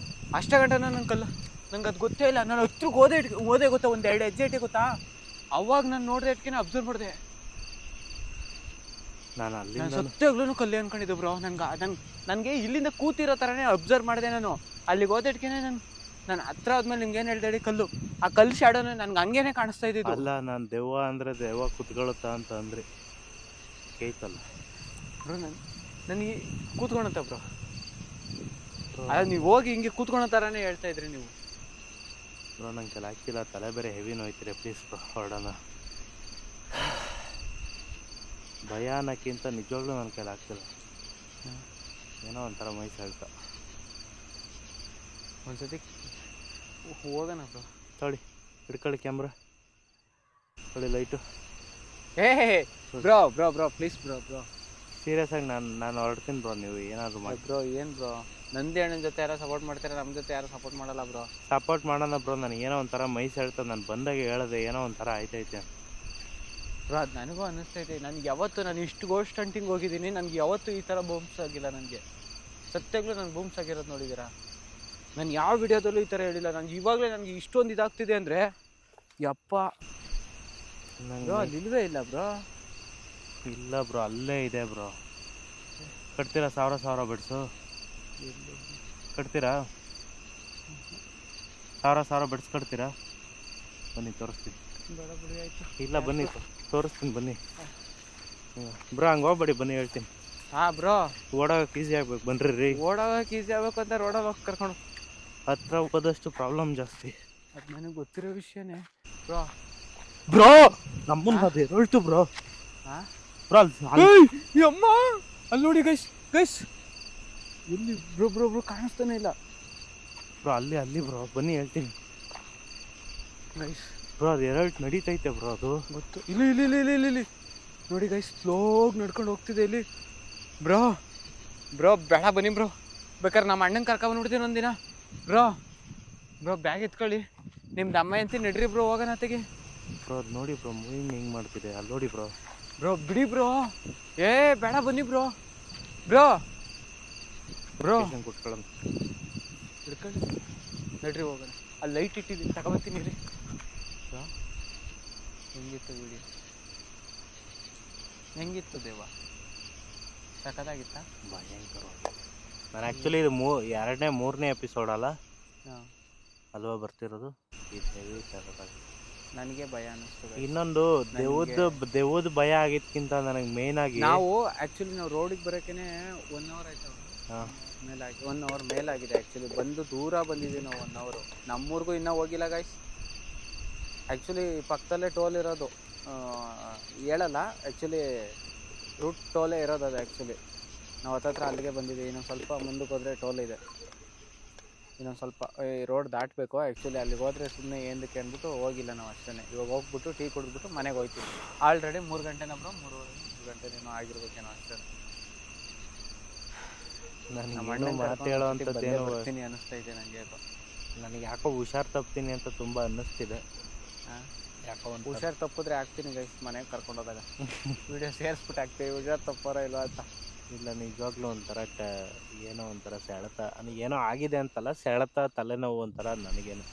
ಅಷ್ಟ ಗಂಟೆ ನನ್ನ ಕಲ್ಲು ನಂಗೆ ಅದು ಗೊತ್ತೇ ಇಲ್ಲ. ನಾನು ಹತ್ರಕ್ಕೆ ಓದೇ ಗೊತ್ತಾ, ಒಂದು 2 ಹೆಜ್ಜೆ ಇಟ್ಟೆ ಗೊತ್ತಾ. ಅವಾಗ ನಾನು ನೋಡಿದೆ, ಅದಕ್ಕೆ ಅಬ್ಸರ್ವ್ ಮಾಡಿದೆ. ನಾನು ಸತ್ಯಾಗ್ಲೂ ಕಲ್ಲೇ ಅನ್ಕೊಂಡಿದ್ದು ಬ್ರೋ. ನನಗೆ ಇಲ್ಲಿಂದ ಕೂತಿರೋ ಥರನೇ ಅಬ್ಸರ್ವ್ ಮಾಡಿದೆ ನಾನು. ಅಲ್ಲಿಗೆ ಓದಿಟ್ಕೆ ನಾನು ಹತ್ರ ಆದ್ಮೇಲೆ ನಿಮ್ಗೆ ಏನು ಹೇಳ್ದೆ ಕಲ್ಲು, ಆ ಕಲ್ಲು ಶಾಡೋನ ನನ್ಗೆ ಹಂಗೇನೆ ಕಾಣಿಸ್ತಾ ಇದ್ದಿದ್ದು. ಅಲ್ಲ, ನಾನು ದೆವ್ವ ಅಂದರೆ ದೆವ್ವ ಕೂತ್ಕೊಳ್ಳುತ್ತಾ ಅಂತ ಅಂದ್ರೆ ಕೇಳ್ತಲ್ಲ ಬ್ರೋ. ನನಗೆ ಕೂತ್ಕೊಳತ್ತ ಬ್ರೋ. ಅಲ್ಲ ನೀವು ಹೋಗಿ ಹಿಂಗೆ ಕೂತ್ಕೊಳೋ ಥರನೇ ಹೇಳ್ತಾ ಇದ್ರಿ ನೀವು ಬ್ರೋ. ನಂಗೆ ಕೆಲ ಆಗ್ತಿಲ್ಲ, ತಲೆ ಬೇರೆ ಹೆವಿ ನೋಯ್ತಿರಿ. ಪ್ಲೀಸ್ ಬ್ರೋ ಹೊರಡೋಣ. ಭಯ ಅನ್ನೋಕ್ಕಿಂತ ನಿಜವಾಗ್ಲೂ ನನ್ನ ಕೈಲಿ ಆಗ್ತಿಲ್ಲ. ಏನೋ ಒಂಥರ ಮೈ ಸೆಳ್ತ. ಒಂದ್ಸತಿ ಹೋಗೋಣ ಬ್ರೋ. ತೊಳಿ ಹಿಡ್ಕೊಳ್ಳಿ ಕ್ಯಾಮ್ರಾ, ತೊಳಿ light. Bro bro bro please bro. Serious ಆಗಿ ನಾನು ಹೊರಡ್ತೀನಿ ಬ್ರೋ. ನೀವು ಏನಾದ್ರು ಮಾಡಿ ಬ್ರೋ. ಏನು ಬ್ರೋ, ನಂದಿ ಅಣ್ಣನ ಜೊತೆ ಯಾರೋ ಸಪೋರ್ಟ್ ಮಾಡ್ತಾರೆ, ನಮ್ಮ ಜೊತೆ ಯಾರು ಸಪೋರ್ಟ್ ಮಾಡಲ್ಲ ಬ್ರೋ. ಸಪೋರ್ಟ್ ಮಾಡೋಣ ಬ್ರೋ. ನನಗೆ ಏನೋ ಒಂಥರ ಮೈ ಸೆಳ್ತ. ನಾನು ಬಂದಾಗ ಹೇಳಿದೆ ಏನೋ ಒಂಥರ ಆಯ್ತೈತೆ ಬ್ರೋ. ಅದು ನನಗೂ ಅನ್ನಿಸ್ತೈತೆ. ನಾನು ಇಷ್ಟು ಗೋಸ್ಟ್ ಹಂಟಿಂಗ್ ಹೋಗಿದ್ದೀನಿ, ನನಗೆ ಯಾವತ್ತೂ ಈ ಥರ ಬೂಮ್ಸ್ ಆಗಿಲ್ಲ. ನನಗೆ ಸತ್ಯಾಗ್ಲೂ ನಾನು ಬೂಮ್ಸ್ ಆಗಿರೋದು ನೋಡಿದ್ದೀರಾ? ನಾನು ಯಾವ ವಿಡಿಯೋದಲ್ಲೂ ಈ ಥರ ಹೇಳಿಲ್ಲ. ಇವಾಗಲೇ ನನಗೆ ಇಷ್ಟೊಂದು ಇದಾಗ್ತಿದೆ ಅಂದರೆ ಯಪ್ಪ. ಬ್ರೋ ಅಲ್ಲಿ ಇಲ್ವೇ ಇಲ್ಲ ಬ್ರೋ. ಇಲ್ಲ ಬ್ರೋ, ಅಲ್ಲೇ ಇದೆ ಬ್ರೋ. ಕಟ್ತೀರಾ? 1000 ಬಿಡ್ಸು ಕಟ್ತೀರಾ? 1000 ಬಿಡ್ಸ್ ಕಟ್ತೀರಾ? ಬನ್ನಿ ತೋರಿಸ್ತೀನಿ. ಬೇಡ ಬಿಡಿ ಆಯ್ತು. ಇಲ್ಲ ಬನ್ನಿ ತೋರಿಸ್ತೀನಿ ಬನ್ನಿ. ಬ್ರೋ ಹಂಗೆ ಹೋಗ್ಬೇಡಿ ಬನ್ನಿ ಹೇಳ್ತೀನಿ. ಹಾಂ ಬ್ರೋ, ಓಡೋಕೆ ಈಸಿ ಆಗ್ಬೇಕು ಬನ್ರಿ ರೀ. ಓಡೋಗಕ್ಕೆ ಈಸಿ ಆಗ್ಬೇಕು ಅಂತ ರೋಡಲ್ಲಿ ಹೋಗಿ ಕರ್ಕೊಂಡು ಹತ್ರ ಹೋಗೋದಷ್ಟು ಪ್ರಾಬ್ಲಮ್ ಜಾಸ್ತಿ. ಅದು ನನಗೆ ಗೊತ್ತಿರೋ ವಿಷಯನೇ ಬ್ರೋ. ಬ್ರೋ ನಮ್ಮನ್ನ ಅದು ಹೇಳ್ತು ಬ್ರೋ. ಹಾಂ ಬ್ರೋ ಅಮ್ಮ ಅಲ್ಲಿ ನೋಡಿ ಗೈಸ್ ಗೈಸ್, ಎಲ್ಲಿ ಬ್ರೋ ಬ್ರೋ ಬ್ರೋ ಕಾಣಿಸ್ತಾನೆ ಇಲ್ಲ ಬ್ರೋ. ಅಲ್ಲಿ ಬ್ರೋ ಬನ್ನಿ ಹೇಳ್ತೀನಿ ಗೈಸ್. ಬ್ರೋ ಅದು ಎರಡು ನಡೀತೈತೆ ಬ್ರೋ, ಅದು ಗೊತ್ತು. ಇಲ್ಲಿ ಇಲ್ಲಿ ಇಲ್ಲಿ ಇಲ್ಲಿ ಇಲ್ಲಿ ನೋಡಿ ಗೈಸ್, ಸ್ಲೋಗಿ ನಡ್ಕೊಂಡು ಹೋಗ್ತಿದೆ ಇಲ್ಲಿ. ಬ್ರೋ ಬ್ರೋ ಬೇಡ ಬನ್ನಿ ಬ್ರೋ, ಬೇಕಾದ್ರೆ ನಮ್ಮ ಅಣ್ಣನ ಕರ್ಕೊಂಡ್ಬಿಡ್ತೀನಿ ಒಂದಿನ. ಬ್ರೋ ಬ್ರೋ ಬ್ಯಾಗ್ ಎತ್ಕೊಳ್ಳಿ, ನಿಮ್ದು ಅಮ್ಮ ಎಂತ ನಡ್ರಿ ಬ್ರೋ, ಹೋಗೋಣ ತೆಗಿ. ಬ್ರೋ ಅದು ನೋಡಿ ಬ್ರೋ, ಮೂವಿಂಗ್ ಹೆಂಗೆ ಮಾಡ್ತಿದೆ ಅಲ್ಲಿ ನೋಡಿ ಬ್ರೋ. ಬ್ರೋ ಬಿಡಿ ಬ್ರೋ, ಏ ಬೇಡ ಬನ್ನಿ ಬ್ರೋ. ಬ್ರೋ ಬ್ರೋ ಕುಟ್ಕೊಳ್ಳೋಣ, ಹಿಡ್ಕೊಳ್ಳಿ ನಡ್ರಿ ಹೋಗೋಣ. ಅಲ್ಲಿ ಲೈಟ್ ಇಟ್ಟಿದ್ದೀನಿ ತಗೊಬತ್ತೀನಿ ರೀ. ಬ್ರೋ ಹೆಂಗಿತ್ತು ವಿಡಿಯೋ, ಹೆಂಗಿತ್ತು ದೇವ, ಸಖತ್ತಾಗಿತ್ತ? ಭಯಂಕರ. ನಾನು ಆ್ಯಕ್ಚುಲಿ ಇದು ಎರಡನೇ ಮೂರನೇ ಎಪಿಸೋಡ್ ಅಲ್ಲ ಹಾಂ ಅಲ್ವಾ ಬರ್ತಿರೋದು. ಇದು ಹೆವಿ ಸಖತ್ತಾಗಿ ನನಗೆ ಭಯ ಅನ್ನಿಸ್ತು. ಇನ್ನೊಂದು ದೆವ್ವದ ಭಯ ಆಗಿದ್ಕಿಂತ ನನಗೆ ಮೇನ್ ಆಗಿ ನಾವು ಆ್ಯಕ್ಚುಲಿ ನಾವು ರೋಡಿಗೆ ಬರೋಕ್ಕೇ 1 hour ಆಯ್ತು. ಹಾಂ ಮೇಲಾಗಿ 1 hour ಮೇಲಾಗಿದೆ ಆ್ಯಕ್ಚುಲಿ. ಬಂದು ದೂರ ಬಂದಿದ್ದೀವಿ ನಾವು 1 hour. ನಮ್ಮೂರಿಗೂ ಇನ್ನೂ ಹೋಗಿಲ್ಲ ಗಾಯ್ಸ್. ಆ್ಯಕ್ಚುಲಿ ಪಕ್ಕದಲ್ಲೇ ಟೋಲ್ ಇರೋದು, ಹೇಳಲ್ಲ ಆ್ಯಕ್ಚುಲಿ ರೂಟ್ ಟೋಲೇ ಇರೋದು ಅದು. ಆ್ಯಕ್ಚುಲಿ ನಾವು ಹತ್ತತ್ರ ಅಲ್ಲಿಗೆ ಬಂದಿದ್ದೀವಿ. ಇನ್ನೊಂದು ಸ್ವಲ್ಪ ಮುಂದಕ್ಕೆ ಹೋದರೆ ಟೋಲ್ ಇದೆ. ಇನ್ನೊಂದು ಸ್ವಲ್ಪ ಈ ರೋಡ್ ದಾಟಬೇಕು. ಆ್ಯಕ್ಚುಲಿ ಅಲ್ಲಿಗೆ ಹೋದರೆ ಸುಮ್ಮನೆ ಏನಕ್ಕೆ ಅಂದ್ಬಿಟ್ಟು ಹೋಗಿಲ್ಲ ನಾವು ಅಷ್ಟೇ. ಇವಾಗ ಹೋಗ್ಬಿಟ್ಟು ಟೀ ಕುಡಿದ್ಬಿಟ್ಟು ಮನೆಗೆ ಹೋಗ್ತೀವಿ. ಆಲ್ರೆಡಿ 3 ಗಂಟೆನ ಬ್ರೋ, 3 ಗಂಟೆನೇನೋ ಆಗಿರ್ಬೇಕೇನೋ ಅಷ್ಟೇ. ನನಗೆ ಮಾತು ಹೇಳೋವಂಥದ್ದೇನೋ ಬರ್ತೀನಿ ಅನ್ನಿಸ್ತೈತೆ ನನಗೆ. ನನಗೆ ಯಾಕೋ ಹುಷಾರು ತಪ್ತೀನಿ ಅಂತ ತುಂಬ ಅನ್ನಿಸ್ತಿದೆ. ಹಾಂ ಯಾಕೋ ಒಂದು ಹುಷಾರು ತಪ್ಪಿದ್ರೆ ಆಗ್ತೀನಿ ಗೈಸ್, ಮನೆಗೆ ಕರ್ಕೊಂಡೋದಾಗ ವಿಡಿಯೋ ಸೇರಿಸ್ಬಿಟ್ಟು ಆಗ್ತೀವಿ. ಹುಷಾರು ತಪ್ಪಾರೋ ಇಲ್ವಾ ಅಂತ. ಇಲ್ಲ ನಿಜವಾಗ್ಲೂ ಒಂಥರ ಏನೋ ಒಂಥರ ಸೆಳೆತ, ಏನೋ ಆಗಿದೆ ಅಂತಲ್ಲ, ಸೆಳೆತ ತಲೆನೋವು ಒಂಥರ ನನಗೇನು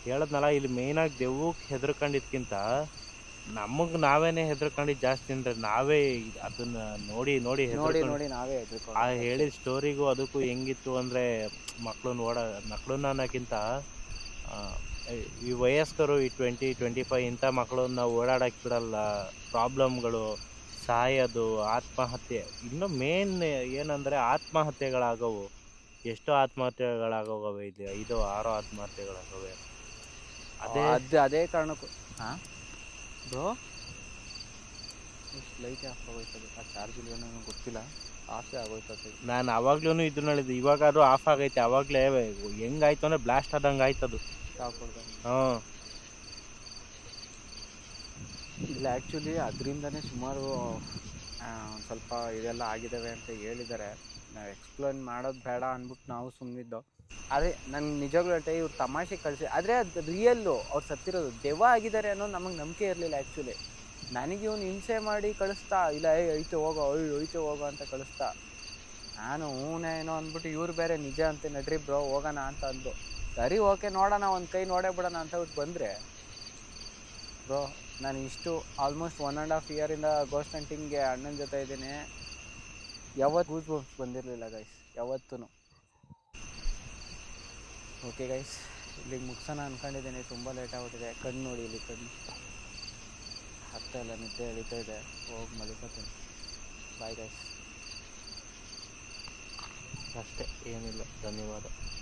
ಹೇಳದ್ನಲ್ಲ. ಇಲ್ಲಿ ಮೇಯ್ನಾಗಿ ದೆವ್ವಕ್ಕೆ ಹೆದರ್ಕೊಂಡಿದ್ಕಿಂತ ನಮಗೆ ನಾವೇನೇ ಹೆದರ್ಕೊಂಡಿದ್ದು ಜಾಸ್ತಿ. ಅಂದರೆ ನಾವೇ ಅದನ್ನು ನೋಡಿ ನೋಡಿ ನಾವೇ ಹೆದರ್ಕೊಂಡು. ಆ ಹೇಳಿದ ಸ್ಟೋರಿಗೂ ಅದಕ್ಕೂ ಹೆಂಗಿತ್ತು ಅಂದರೆ, ಮಕ್ಕಳನ್ನ ಅನ್ನೋಕ್ಕಿಂತ ಈ ವಯಸ್ಕರು ಈ 20-25 ಇಂಥ ಮಕ್ಕಳನ್ನ ಓಡಾಡಕ್ಕೆ ಬಿಡಲ್ಲ. ಪ್ರಾಬ್ಲಮ್ಗಳು, ಸಾಯೋದು, ಆತ್ಮಹತ್ಯೆ. ಇನ್ನು ಮೇನ್ ಏನಂದರೆ ಆತ್ಮಹತ್ಯೆಗಳಾಗವು. ಎಷ್ಟೋ ಆತ್ಮಹತ್ಯೆಗಳಾಗೋಗವೆ. ಇಲ್ಲಿ 5-6 ಆತ್ಮಹತ್ಯೆಗಳಾಗವೆ. ಅದೇ ಕಾರಣಕ್ಕೂ. ಹಾಂ ಬ್ರೋ ಲೈಟೇ ಆಫ್ ಆಗೋಯ್ತದೆ. ಆ ಚಾರ್ಜ್ ಇಲ್ಲ ನನಗೆ ಗೊತ್ತಿಲ್ಲ, ಆಫೇ ಆಗೋಯ್ತದೆ. ನಾನು ಆವಾಗ್ಲೂ ಇದನ್ನ ಹೇಳಿದ್ದು, ಇವಾಗಾದ್ರೂ ಆಫ್ ಆಗೈತೆ. ಆವಾಗಲೇ ಹೆಂಗಾಯ್ತು ಅಂದರೆ ಬ್ಲಾಸ್ಟ್ ಆದಂಗೆ ಆಯ್ತದು. ಹಾಂ ಇಲ್ಲ ಆ್ಯಕ್ಚುಲಿ ಅದರಿಂದನೇ ಸುಮಾರು ಸ್ವಲ್ಪ ಇದೆಲ್ಲ ಆಗಿದ್ದಾವೆ ಅಂತ ಹೇಳಿದ್ದಾರೆ. ನಾವು ಎಕ್ಸ್ಪ್ಲೇನ್ ಮಾಡೋದು ಬೇಡ ಅಂದ್ಬಿಟ್ಟು ನಾವು ಸುಮ್ಮನಿದ್ದು. ಅದೇ ನಂಗೆ ನಿಜವಾಗ್ಲೂ ಹೇಳ್ತಾ ಇವ್ರು ತಮಾಷೆ ಕಳಿಸಿ, ಆದರೆ ಅದು ರಿಯಲ್ಲು. ಅವ್ರು ಸತ್ತಿರೋದು ದೆವ್ವ ಆಗಿದ್ದಾರೆ ಅನ್ನೋದು ನಮಗೆ ನಂಬಿಕೆ ಇರಲಿಲ್ಲ ಆ್ಯಕ್ಚುಲಿ. ನನಗೆ ಇವನು ಹಿಂಸೆ ಮಾಡಿ ಕಳಿಸ್ತಾ ಇಲ್ಲ, ಐತೆ ಹೋಗೋ ಅಂತ ಕಳಿಸ್ತಾ. ನಾನು ಹೂನೇನೋ ಅಂದ್ಬಿಟ್ಟು ಇವ್ರು ಬೇರೆ ನಿಜ ಅಂತ ನಡ್ರಿ ಬ್ರೋ ಹೋಗೋಣ ಅಂತ ಅಂದು. ಸರಿ ಓಕೆ ನೋಡೋಣ, ಒಂದು ಕೈ ನೋಡೇ ಬಿಡೋಣ ಅಂತ ಬಿಟ್ಟು ಬಂದರೆ ಬ್ರೋ, ನಾನು ಇಷ್ಟು ಆಲ್ಮೋಸ್ಟ್ 1.5 year ಗೋಸ್ಟ್ ಹಂಟಿಂಗ್ಗೆ ಅಣ್ಣನ ಜೊತೆ ಇದ್ದೀನಿ. ಯಾವತ್ತು ಗೂಸ್ ಬಂಪ್ಸ್ ಬಂದಿರಲಿಲ್ಲ ಗೈಸ್, ಯಾವತ್ತೂ. ಓಕೆ ಗೈಸ್, ಇಲ್ಲಿಗೆ ಮುಗಿಸೋಣ ಅಂದ್ಕೊಂಡಿದ್ದೀನಿ. ತುಂಬ ಲೇಟ್ ಆಗ್ಬಿಟ್ಟಿದೆ. ಕಣ್ಣು ನೋಡಿ, ಇಲ್ಲಿ ಕಣ್ಣು ಹತ್ತ ಎಲ್ಲ ನಿದ್ದೆ ಎಳಿತಾ ಇದೆ. ಹೋಗಿ ಮಲಿಕೋತೀನಿ. Bye guys. ಅಷ್ಟೇ, ಏನಿಲ್ಲ. ಧನ್ಯವಾದ.